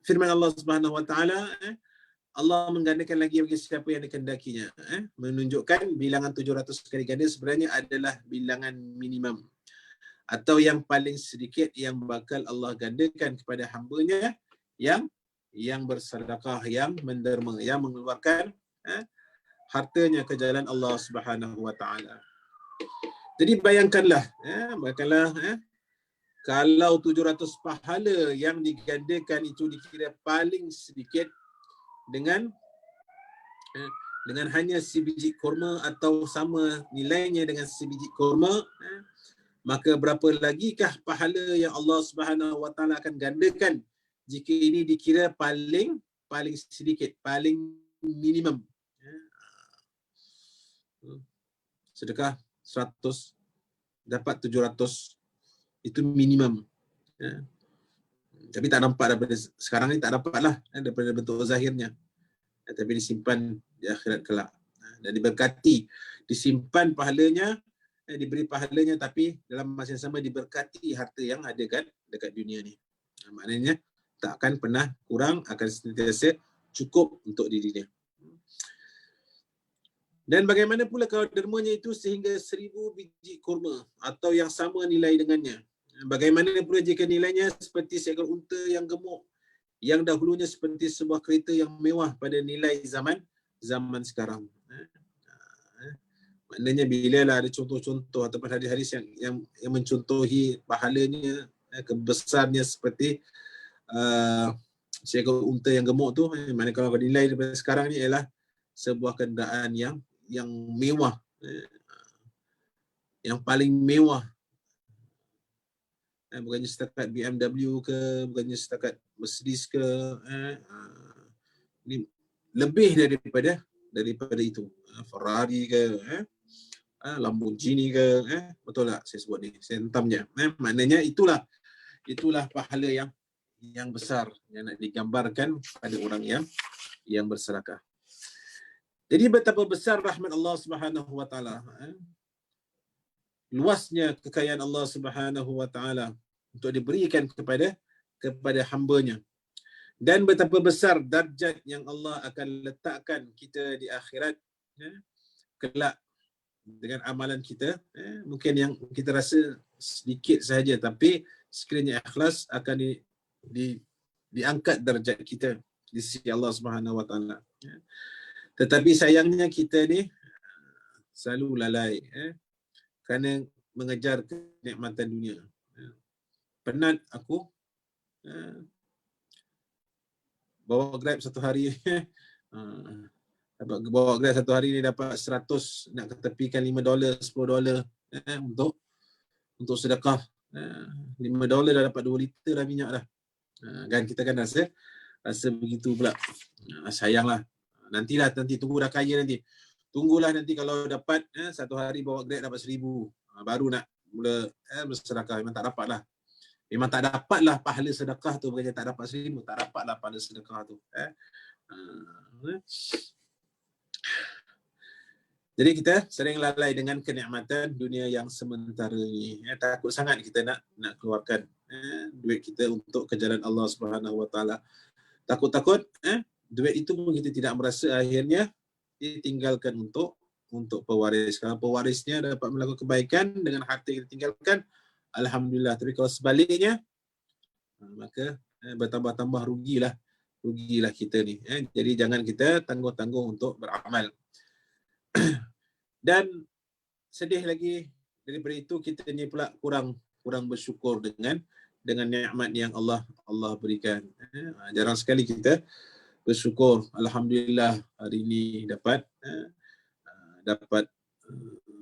firman Allah Subhanahu wa taala, Allah menggandakan lagi bagi siapa yang dikehendakinya, menunjukkan bilangan 700 kali ganda sebenarnya adalah bilangan minimum atau yang paling sedikit yang bakal Allah gandakan kepada hamba-Nya yang bersedekah, yang menderma, yang mengeluarkan hartanya ke jalan Allah Subhanahu wa taala. Jadi bayangkanlah kalau 700 pahala yang digandakan itu dikira paling sedikit dengan hanya sebiji kurma atau sama nilainya dengan sebiji kurma, maka berapa lagikah pahala yang Allah Subhanahu wa taala akan gandakan jika ini dikira paling sedikit, paling minimum. Sedekah 100 dapat 700, itu minimum. Tapi tak nampak daripada sekarang ni, tak dapat lah daripada bentuk zahirnya. Tapi disimpan di akhirat kelak. Dan diberkati, disimpan pahalanya, diberi pahalanya, tapi dalam masa yang sama diberkati harta yang ada dekat dunia ni. Maknanya tak akan pernah kurang, akan sentiasa cukup untuk dirinya. Dan bagaimana pula kalau dermanya itu sehingga 1000 biji kurma atau yang sama nilai dengannya? Bagaimana pula jika nilainya seperti seekor unta yang gemuk, yang dahulunya seperti sebuah kereta yang mewah pada nilai zaman sekarang. Maknanya bila lah ada contoh-contoh ataupun hadis-hadis yang mencontohi pahalanya, kebesarnya seperti seekor unta yang gemuk tu, mana kalau nilai daripada sekarang ni ialah sebuah kenderaan yang mewah, yang paling mewah. Bukannya setakat BMW ke, bukannya setakat Mercedes ke, ini lebih daripada itu. Ferrari ke, Lamborghini ke, betul tak saya sebut ni, saya hentamnya. Maknanya itulah pahala yang besar yang nak digambarkan pada orang yang bersedekah. Jadi betapa besar rahmat Allah Subhanahu wa taala, luasnya kekayaan Allah Subhanahu wa taala untuk diberikan kepada hamba-Nya, dan betapa besar darjat yang Allah akan letakkan kita di akhirat kelak dengan amalan kita. Mungkin yang kita rasa sedikit sahaja, tapi sekiranya ikhlas akan diangkat darjat kita di sisi Allah Subhanahu wa taala. Tetapi sayangnya kita ni selalu lalai kerana mengejar kenikmatan dunia. Penat aku bawa Grab satu hari bawa Grab satu hari ni dapat 100, nak ketepikan $5, $10 untuk sedekah. $5 dah dapat 2 liter dah minyak dah. Kan kita kan rasa begitu pula. Sayanglah. Nanti tunggu dah kaya nanti. Tunggulah nanti kalau dapat satu hari bawa Grab dapat 1000, baru nak mula bersedekah. Memang tak dapatlah pahala sedekah tu. Bukannya tak dapat 1000, tak dapatlah pahala sedekah tu. Jadi kita sering lalai dengan kenikmatan dunia yang sementara ni. Takut sangat kita nak keluarkan duit kita untuk ke jalan Allah Subhanahu wa taala. Takut-takut duit itu pun kita tidak merasa, akhirnya ditinggalkan untuk pewaris. Kalau pewarisnya dapat melakukan kebaikan dengan harta yang ditinggalkan, alhamdulillah. Tapi kalau sebaliknya, maka bertambah-tambah rugilah kita ni. Jadi jangan kita tangguh-tangguh untuk beramal. Dan sedih lagi daripada itu, kita ni pula kurang bersyukur dengan nikmat yang Allah berikan. Jarang sekali kita bersyukur. Alhamdulillah hari ini dapat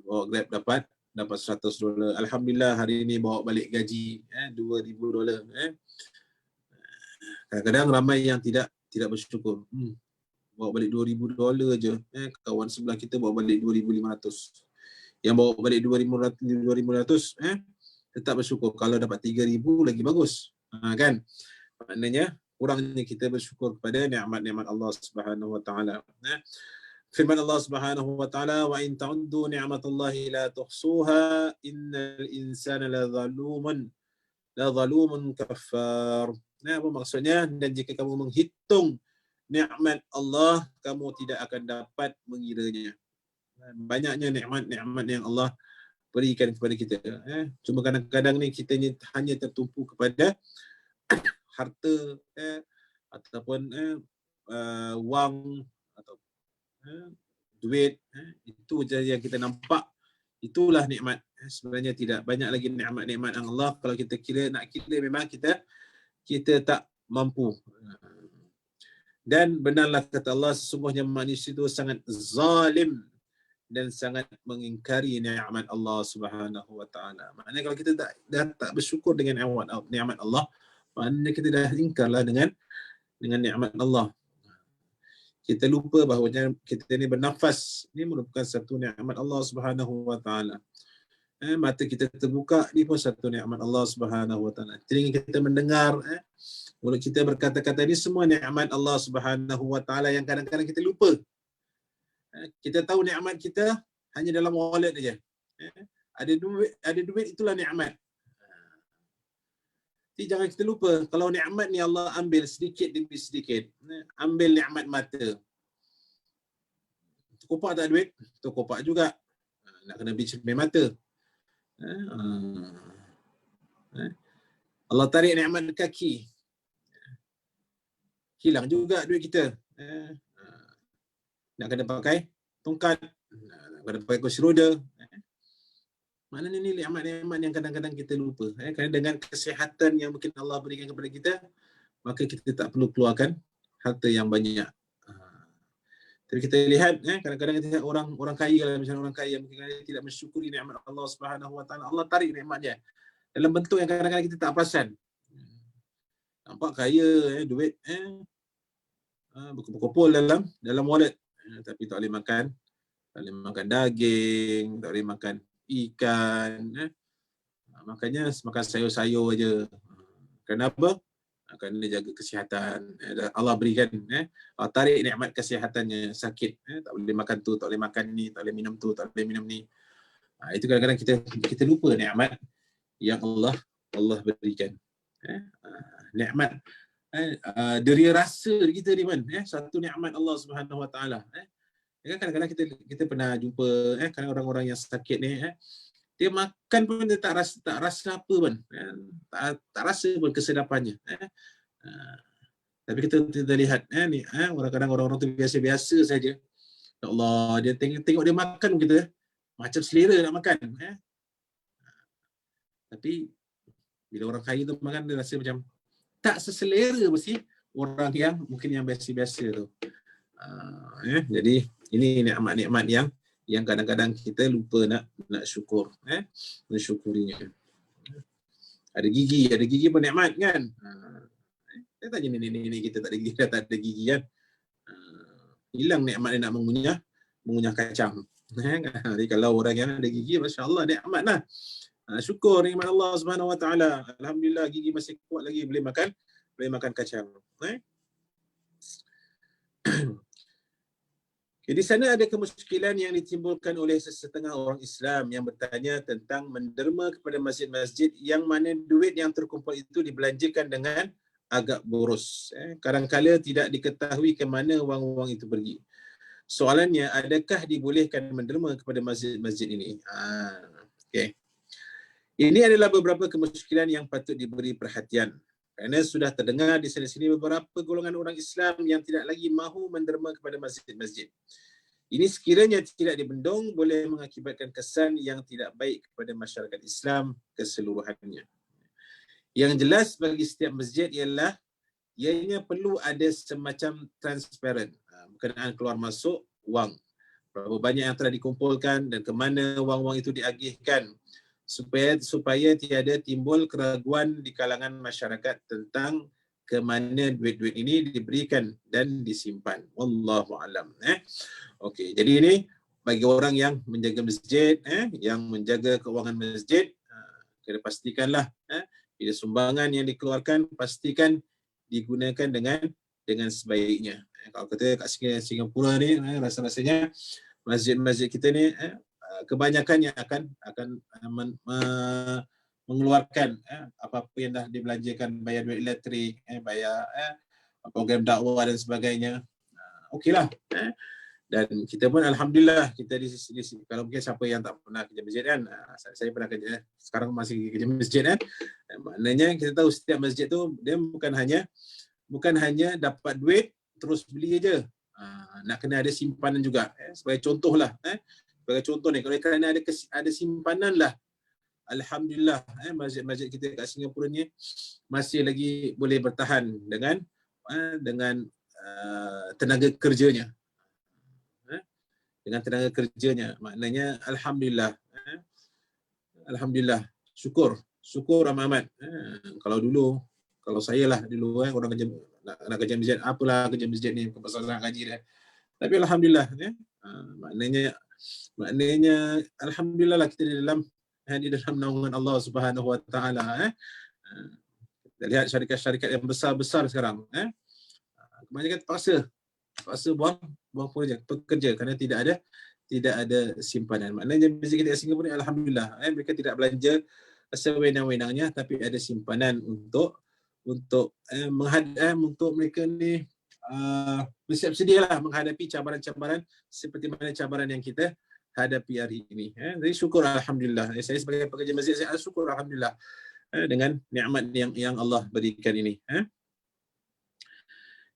bawa Grab, dapat $100. Alhamdulillah hari ini bawa balik gaji $2,000. Kadang-kadang ramai yang tidak bersyukur. Bawa balik $2,000 je. Kawan sebelah kita bawa balik 2,500. Yang bawa balik 2,500 tetap bersyukur. Kalau dapat 3,000 lagi bagus. Kan? Maknanya kurangnya kita bersyukur kepada nikmat-nikmat Allah Subhanahu wa taala. Firman Allah Subhanahu wa taala, wa in ta'uddu ni'matallahi la tuhsuha innal insana la zalumun kafar. Apa maksudnya? Dan jika kamu menghitung nikmat Allah, kamu tidak akan dapat mengiranya. Banyaknya nikmat yang Allah berikan kepada kita. Cuma kadang-kadang ni kita hanya tertumpu kepada harta ataupun wang atau duit. Itu je yang kita nampak. Itulah nikmat. Sebenarnya tidak banyak lagi nikmat-nikmat Allah. Kalau kita nak kira memang kita tak mampu. Dan benarlah kata Allah, sesungguhnya manusia itu sangat zalim dan sangat mengingkari nikmat Allah Subhanahu wa taala. Maknanya kalau kita dah tak bersyukur dengan nikmat Allah, maknanya kita dah ingkarlah dengan nikmat Allah. Kita lupa bahawa kita ni bernafas, ini merupakan satu nikmat Allah Subhanahu wa taala. Mata kita terbuka, ini pun satu nikmat Allah Subhanahu wa taala. Telinga kita mendengar, mulut kita berkata-kata, ini semua nikmat Allah Subhanahu wa taala yang kadang-kadang kita lupa. Kita tahu nikmat kita hanya dalam wallet saja. Ada duit itulah nikmat. Jadi jangan kita lupa, kalau nikmat ni Allah ambil sedikit demi sedikit. Ambil nikmat mata. Terkopak tak duit? Terkopak juga. Nak kena beli cermin mata. Allah tarik nikmat kaki. Hilang juga duit kita. Nak kena pakai tongkat. Nak kena pakai kursi roda. Maknanya ni nikmat-nikmat yang kadang-kadang kita lupa. Kerana dengan kesihatan yang mungkin Allah berikan kepada kita, maka kita tak perlu keluarkan harta yang banyak. Tapi kita lihat, kadang-kadang kita lihat orang kaya, misalnya orang kaya mungkin tidak mensyukuri nikmat Allah Subhanahu wa taala. Allah tarik nikmat dia dalam bentuk yang kadang-kadang kita tak perasan. Nampak kaya, duit berkumpul dalam wallet, tapi tak boleh makan daging, tak boleh makan ikan, makanya makan sayur-sayur aja. Kenapa? Kerana jaga kesihatan. Allah berikan, Allah tarik nikmat kesihatannya, sakit, tak boleh makan tu, tak boleh makan ni, tak boleh minum tu, tak boleh minum ni. Itu kadang-kadang kita lupa nikmat yang Allah berikan. Nikmat deria rasa kita ni kan, satu nikmat Allah Subhanahu wa taala. Kadang-kadang kita pernah jumpa kan orang-orang yang sakit ni, dia makan pun dia tak rasa apa pun, tak rasa pun kesedapannya. Tapi kita lihat ni, orang-orang tu biasa-biasa saja. Ya Allah, dia tengok dia makan kita macam selera nak makan. Tapi bila orang kaya tu makan, dia rasa macam tak seselera mesti orang yang mungkin yang biasa-biasa tu. Jadi ini nikmat-nikmat yang kadang-kadang kita lupa nak syukur, mensyukurinya. Ada gigi pun nikmat kan. Saya tanya ni kita tak ada gigi kan. Hilang nikmat dia nak mengunyah kacang. Jadi kalau orang yang ada gigi, masya-Allah nikmat lah. Syukur nikmat Allah Subhanahu wa taala. Alhamdulillah gigi masih kuat lagi, boleh makan kacang. Di sana ada kemusykilan yang ditimbulkan oleh sesetengah orang Islam yang bertanya tentang menderma kepada masjid-masjid yang mana duit yang terkumpul itu dibelanjakan dengan agak boros. Kadang-kala tidak diketahui ke mana wang-wang itu pergi. Soalannya, adakah dibolehkan menderma kepada masjid-masjid ini? Okay. Ini adalah beberapa kemusykilan yang patut diberi perhatian. Kerana sudah terdengar di sini beberapa golongan orang Islam yang tidak lagi mahu menderma kepada masjid-masjid. Ini sekiranya tidak dibendung boleh mengakibatkan kesan yang tidak baik kepada masyarakat Islam keseluruhannya. Yang jelas bagi setiap masjid ialah ianya perlu ada semacam transparan berkenaan keluar masuk wang. Berapa banyak yang telah dikumpulkan dan ke mana wang-wang itu diagihkan supaya tiada timbul keraguan di kalangan masyarakat tentang ke mana duit-duit ini diberikan dan disimpan. Wallahu alam. Okey, jadi ini bagi orang yang menjaga masjid, yang menjaga keuangan masjid, kena pastikanlah bila sumbangan yang dikeluarkan pastikan digunakan dengan sebaiknya. Kalau kata kat Singapura ni rasa-rasanya masjid-masjid kita ni kebanyakan yang akan mengeluarkan apa-apa yang dah dibelanjakan, bayar duit elektrik, bayar program dakwah dan sebagainya. Okeylah. Dan kita pun alhamdulillah kita di kalau mungkin siapa yang tak pernah kerja masjid kan, saya pernah kerja, sekarang masih kerja masjid kan. Maknanya kita tahu setiap masjid tu dia bukan hanya dapat duit terus beli aja. Nak kena ada simpanan juga. Sebagai contohlah, sebagai contoh ni, kalau kerana ada simpanan lah, alhamdulillah masjid-masjid kita kat Singapura ni masih lagi boleh bertahan dengan tenaga kerjanya. Dengan tenaga kerjanya, maknanya alhamdulillah. Alhamdulillah, syukur amat. Kalau saya lah dulu orang kerja nak kerja masjid, apalah kerja masjid ni pasal nak gaji dia. Tapi alhamdulillah maknanya alhamdulillah lah kita di dalam naungan Allah Subhanahu Wa Taala. Kita lihat syarikat-syarikat yang besar-besar sekarang, kebanyakan terpaksa buang pekerja kerana tidak ada simpanan. Maknanya masjid kita di Singapura ni alhamdulillah, mereka tidak belanja sewenang-wenangnya tapi ada simpanan untuk mereka ni bersiap sedialah menghadapi cabaran-cabaran seperti mana cabaran yang kita hadapi hari ini. Jadi syukur alhamdulillah. Saya sebagai pekerja masjid, saya syukur alhamdulillah dengan nikmat yang Allah berikan ini.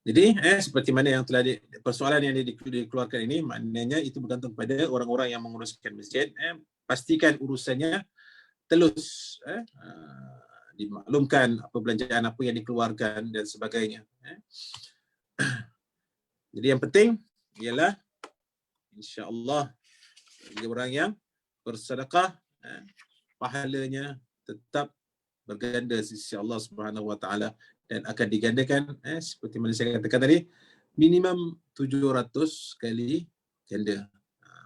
Jadi seperti mana yang telah persoalan yang dikeluarkan ini, maknanya itu bergantung pada orang-orang yang menguruskan masjid. Pastikan urusannya telus, dimaklumkan apa belanjaan apa yang dikeluarkan dan sebagainya. Jadi yang penting ialah insya-Allah bagi orang yang bersedekah, pahalanya tetap berganda sisi Allah Subhanahu Wa Taala dan akan digandakan seperti mana saya katakan tadi, minimum 700 kali ganda.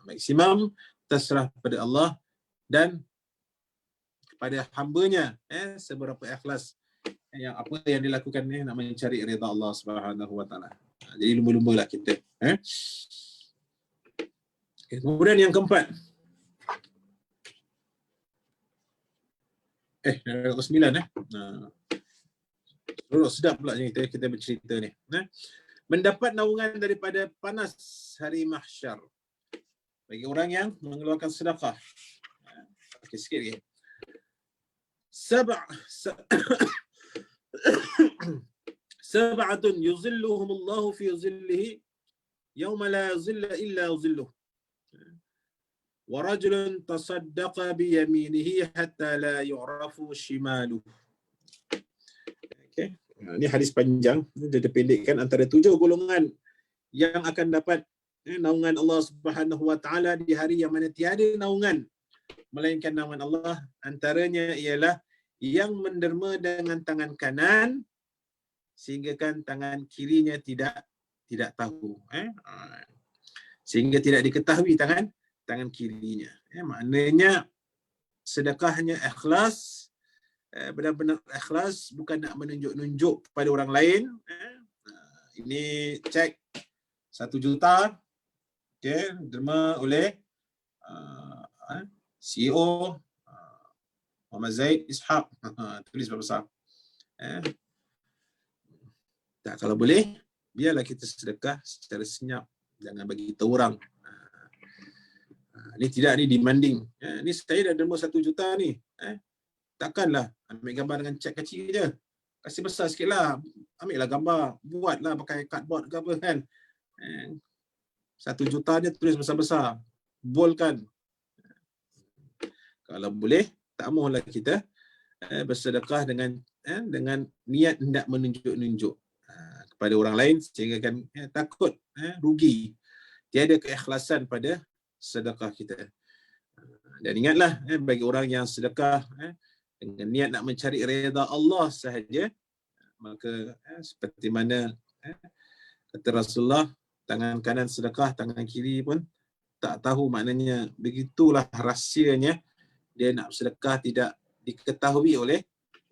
Maksimum terserah pada Allah dan kepada hamba-Nya seberapa ikhlas yang apa yang dilakukan ni nak mencari redha Allah Subhanahu Wa Taala. Jadi lumba-lumbalah kita. Kemudian yang keempat. Nombor 9 sedap pula kita bercerita ni. Mendapat naungan daripada panas hari mahsyar bagi orang yang mengeluarkan sedekah. Okey, sikit lagi. Sab'atun yuzilluhumullahu fi zillihi yawma la zilla illa zilluh. Wa rajulun tasaddaqa bi yaminihi hatta la yu'rafu shimaluh. Okey. Ini hadis panjang, dia dipendekkan antara 7 golongan yang akan dapat naungan Allah Subhanahu Wa Taala di hari yang mana tiada naungan melainkan naungan Allah. Antaranya ialah yang menderma dengan tangan kanan sehingga kan tangan kirinya tidak tahu, sehingga tidak diketahui tangan kirinya. Maknanya sedekahnya ikhlas, benar-benar ikhlas, bukan nak menunjuk-nunjuk kepada orang lain. Ini cek 1 juta, okey, derma oleh CEO Muhammad Zaid Ishaq, tulis besar. Tak, kalau boleh biarlah kita sedekah secara senyap, jangan bagi tahu orang. Ni tidak, ni demanding. Ni saya dah derma 1 juta ni. Takkanlah ambil gambar dengan cek kecil je. kasih besar sikit lah. Ambil lah gambar, buat lah pakai cardboard ke apa kan. 1 juta dia tulis besar-besar, boldkan. Kalau boleh, tak mahulah kita bersedekah dengan niat hendak menunjuk-nunjuk kepada orang lain sehingga kan takut rugi. Tiada keikhlasan pada sedekah kita. Dan ingatlah bagi orang yang sedekah dengan niat nak mencari redha Allah sahaja, maka seperti mana kata Rasulullah, tangan kanan sedekah, tangan kiri pun tak tahu, maknanya begitulah rahsianya dia nak sedekah tidak diketahui oleh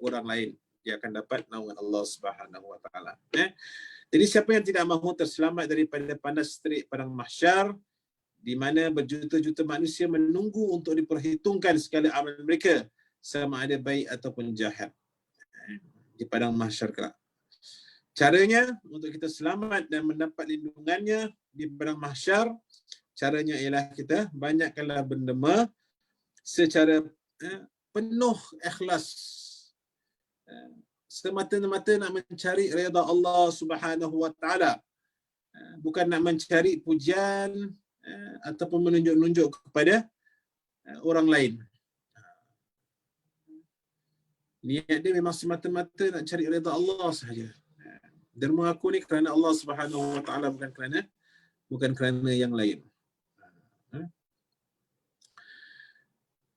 orang lain, dia akan dapat naungan Allah Subhanahu Wa Taala. Jadi siapa yang tidak mahu terselamat daripada panas terik padang mahsyar, di mana berjuta-juta manusia menunggu untuk diperhitungkan segala amalan mereka, sama ada baik ataupun jahat, di padang mahsyar kelak. Caranya untuk kita selamat dan mendapat lindungannya di padang mahsyar, caranya ialah kita banyakkanlah berderma secara penuh ikhlas, semata-mata nak mencari redha Allah Subhanahu Wa Taala, bukan nak mencari pujian ataupun menunjuk-nunjuk kepada orang lain. Niat dia memang semata-mata nak cari redha Allah sahaja. Derma aku ni kerana Allah Subhanahu Wa Taala, bukan kerana yang lain.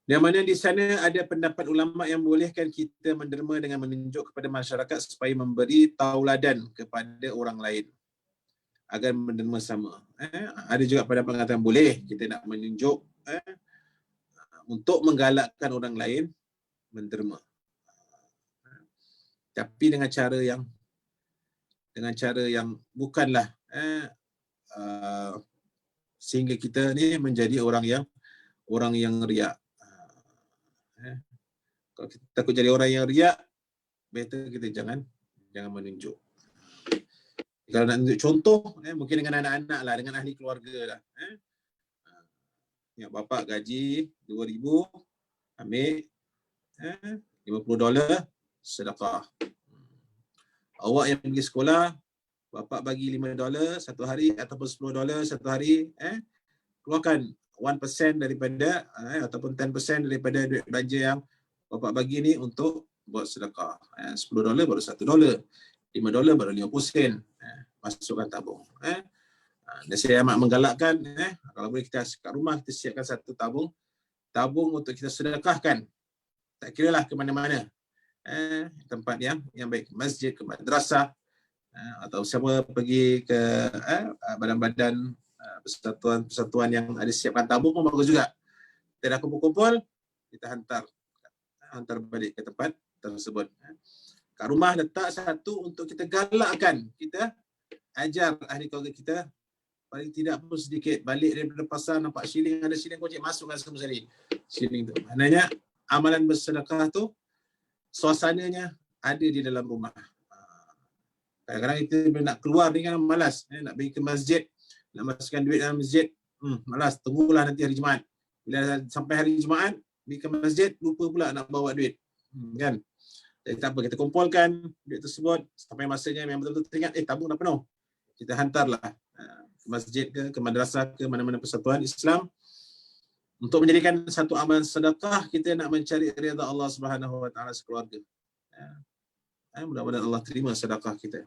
Yang mana di sana ada pendapat ulama yang bolehkan kita menderma dengan menunjuk kepada masyarakat supaya memberi tauladan kepada orang lain agar menderma sama. Ada juga pendapat mengatakan boleh kita nak menunjuk untuk menggalakkan orang lain menderma, tapi dengan cara yang bukanlah sehingga kita ni menjadi orang yang riak. Kalau kita takut jadi orang yang riak, better kita jangan menunjuk. Kalau nak tunjuk contoh, mungkin dengan anak-anak lah, dengan ahli keluarga lah. Ya, bapak gaji 2,000, ambil $50 sedekah. Awak yang pergi sekolah, bapak bagi $5 satu hari ataupun $10 satu hari, keluarkan 1% daripada ataupun 10% daripada duit belanja yang bapak bagi ni untuk buat sedekah. $10 baru $1, $5 baru 50 sen. Masukkan tabung. Dan saya amat menggalakkan, kalau boleh kita kat rumah kita siapkan satu tabung untuk kita sedekahkan. Tak kira lah ke mana-mana. Tempat yang baik, ke masjid, ke madrasah, atau siapa pergi ke badan-badan persatuan yang ada siapkan tabung pun bagus juga. Kita dah kumpul-kumpul, kita hantar balik ke tempat tersebut. Kat rumah letak satu untuk kita galakkan, kita ajar ahli keluarga kita, paling tidak pun sedikit balik daripada pasar nampak shilling, ada shilling kocek, masukkan semua sekali shilling tu. Maknanya amalan bersedekah tu suasananya ada di dalam rumah. Kadang-kadang kita nak keluar ni kan malas, nak pergi ke masjid, nak masukkan duit dalam masjid, malas, tunggulah nanti hari Jumaat. Bila sampai hari Jumaat, pergi ke masjid, lupa pula nak bawa duit. Kan? Jadi tak apa, kita kumpulkan duit tersebut, sampai masanya memang betul-betul teringat, tabung dah penuh. Kita hantarlah ke masjid ke madrasah ke mana-mana persatuan Islam untuk menjadikan satu amalan sedekah kita nak mencari redha Allah Subhanahu Wa Taala sekeluarga. Mudah-mudahan Allah terima sedekah kita.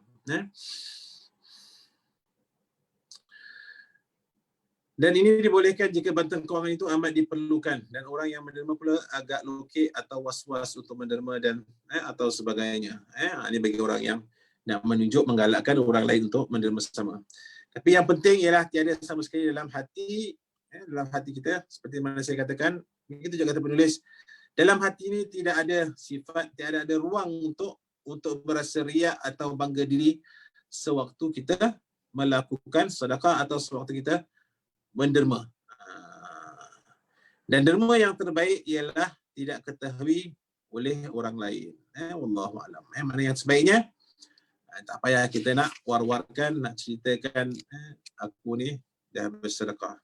Dan ini dibolehkan jika bantuan kewangan itu amat diperlukan dan orang yang menderma pula agak lokek atau was-was untuk menderma dan atau sebagainya. Ini bagi orang yang nak menunjuk, menggalakkan orang lain untuk menderma sama. Tapi yang penting ialah tiada sama sekali dalam hati kita, seperti mana saya katakan, begitu juga kata penulis, dalam hati ini tidak ada sifat, tiada ada ruang untuk berasa riak atau bangga diri sewaktu kita melakukan sedekah atau sewaktu kita menderma. Dan derma yang terbaik ialah tidak ketahui oleh orang lain. Wallahu a'lam. Mana yang sebaiknya, tak payah kita nak war-warkan, nak ceritakan aku ni dah bersedekah.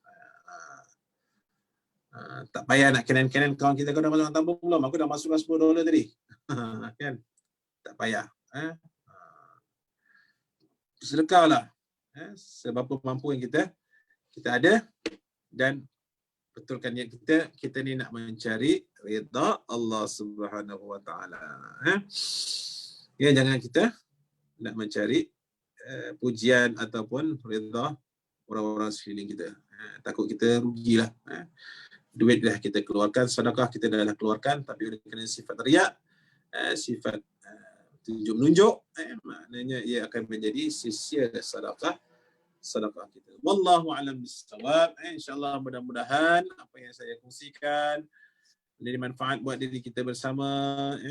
Tak payah nak kanan-kanan kawan kita, kau dah masukkan tabung belum? Aku dah masukkan $10 tadi. Kan? Tak payah. Sedekahlah seberapa mampu yang kita ada, dan betulkan niat kita ni nak mencari redha Allah Subhanahu wa taala. Ya, jangan kita nak mencari pujian ataupun redha orang-orang sekeliling kita. Takut kita rugilah. Duit dah kita keluarkan, sedekah kita dah keluarkan, tapi oleh kerana sifat riak, sifat tunjuk menunjuk, maknanya ia akan menjadi sia-sia sedekah kita. Wallahu a'lam bissawab. InsyaAllah mudah-mudahan apa yang saya kongsikan menjadi manfaat buat diri kita bersama.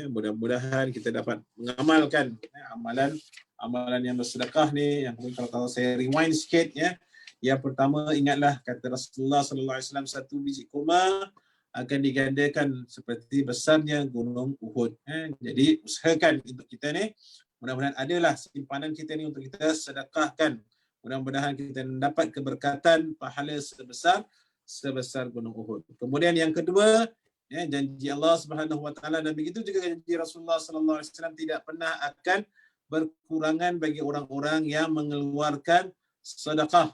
Mudah-mudahan kita dapat mengamalkan amalan yang bersedekah ni. Yang kalau saya rewind sikit ya. Yang pertama, ingatlah kata Rasulullah sallallahu alaihi wasallam, satu biji kurma akan digandakan seperti besarnya gunung Uhud. Jadi usahakan untuk kita ni, mudah-mudahan adalah simpanan kita ni untuk kita sedekahkan. Mudah-mudahan kita mendapat keberkatan pahala sebesar gunung Uhud. Kemudian yang kedua, janji Allah Subhanahu wa taala, dan begitu juga janji Rasulullah sallallahu alaihi wasallam, tidak pernah akan berkurangan bagi orang-orang yang mengeluarkan sedekah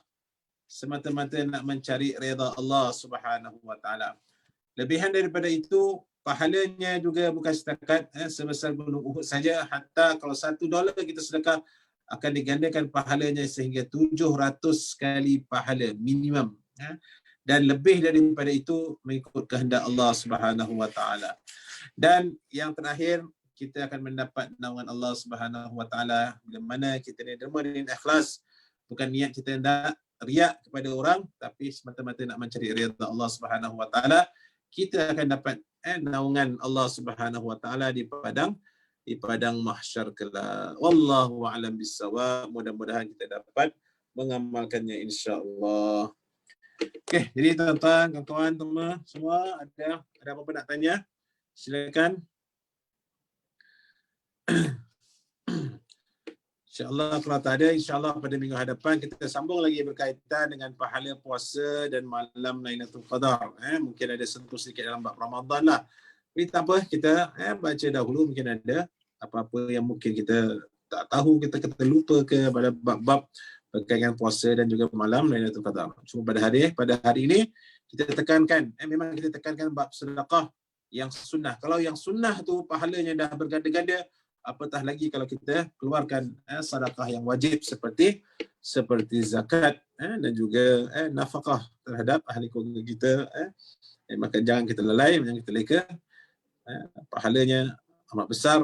semata-mata nak mencari redha Allah Subhanahu wa taala. Lebihan daripada itu, pahalanya juga bukan setakat sebesar gunung Uhud saja. Hatta kalau $1 kita sedekah, akan digandakan pahalanya sehingga 700 kali pahala minimum. Dan lebih daripada itu mengikut kehendak Allah Subhanahu wa taala. Dan yang terakhir, kita akan mendapat naungan Allah Subhanahu wa taala bila mana kita ni derma dan ikhlas, bukan niat kita nak riak kepada orang, tapi semata-mata nak mencari redha Allah Subhanahu wa taala. Kita akan dapat naungan Allah Subhanahu wa taala di padang mahsyar kelak. Wallahu a'lam bissawab. Mudah-mudahan kita dapat mengamalkannya insya-Allah. Okey, jadi tuan-tuan, kawan-kawan semua, ada apa-apa nak tanya? Silakan. InsyaAllah kalau tak ada, insyaAllah pada minggu hadapan kita sambung lagi berkaitan dengan pahala puasa dan malam Lailatul Qadar. Mungkin ada sentuh sedikit dalam bab Ramadan lah. Tapi tak apa, kita baca dahulu, mungkin ada apa-apa yang mungkin kita tak tahu, kita lupa ke pada bab-bab berkaitan puasa dan juga malam Lailatul Qadar. Cuma pada hari ini kita tekankan, memang kita tekankan bab sedekah yang sunnah. Kalau yang sunnah tu pahalanya dah berganda-ganda, apatah lagi kalau kita keluarkan sedekah yang wajib seperti zakat dan juga nafkah terhadap ahli keluarga kita. Maka jangan kita lalai, jangan kita leka. Pahalanya amat besar.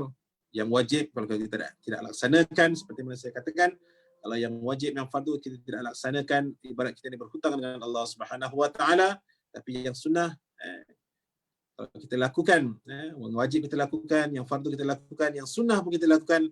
Yang wajib kalau kita tidak laksanakan, seperti mana saya katakan, kalau yang wajib, yang fardu kita tidak laksanakan, ibarat kita ni berhutang dengan Allah Subhanahu wa taala. Tapi yang sunnah kalau kita lakukan, yang wajib kita lakukan, yang fardu kita lakukan, yang sunnah pun kita lakukan,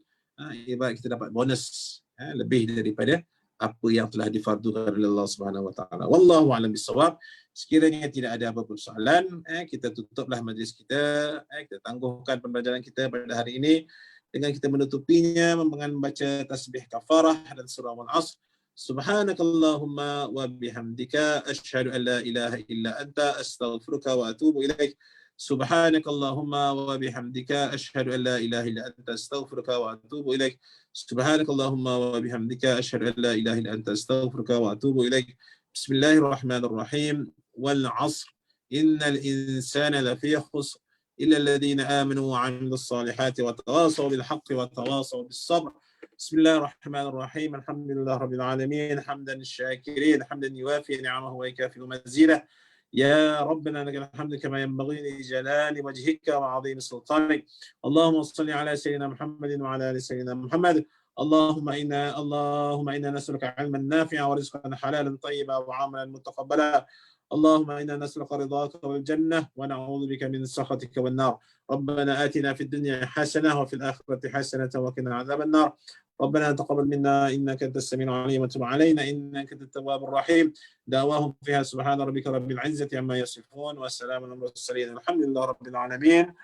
ibarat kita dapat bonus lebih daripada apa yang telah difardukan oleh Allah Subhanahu wa taala. Wallahu a'lam bissawab. Sekiranya tidak ada apa-apa soalan, kita tutuplah majlis kita. Kita tangguhkan pembelajaran kita pada hari ini dengan kita menutupinya dengan membaca tasbih kafarah dan surah Al-Asr. Subhanakallahumma wa bihamdika asyhadu an la ilaha illa anta astaghfiruka wa atubu ilaik. Subhanakallahumma wa bihamdika asyhadu an la ilaha illa anta astaghfiruka wa atubu ilaik. Subhanakallahumma wa bihamdika asyhadu an la ilaha illa anta astaghfiruka wa atubu ilaik. Bismillahirrahmanirrahim. Wal 'ashr innal insana lafi khusr illa alladhina amanu wa 'amilus salihati wa tawasaw bil haqqi wa tawasaw bis sabr. Bismillahirrahmanirrahim. Alhamdulillah rabbil alamin. Hamdan syakirin, hamdan yuwafi ni'amahu wa yukafi mazidah. Ya Rabbana lakal hamdu kama yanbaghi li jalali wajhika wa 'azimi sultanik. Allahumma shalli ala sayyidina Muhammadin wa ala ali sayyidina Muhammad. Allahumma inna nas'aluka 'ilman nafi'an wa rizqan halalan tayyiban wa 'amalan mutaqabbala. اللهم إنا نسألك رضاك والجنة ونعوذ بك من سخطك والنار. ربنا آتنا في الدنيا حسنة وفي الآخرة حسنة وقنا عذاب النار. ربنا تقبل منا إنك أنت السميع العليم وتب علينا إنك أنت التواب الرحيم. دعواهم فيها سبحان ربك رب العزة عما يصفون والسلام على المرسلين الحمد لله رب العالمين.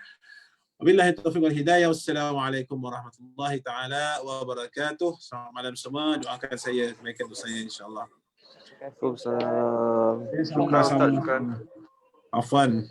وبالله التوفيق والهداية والسلام عليكم ورحمة الله تعالى وبركاته. Selamat malam semua. Doakan saya kebaikan untuk saya insya-Allah. Waalaikumsalam. Afwan.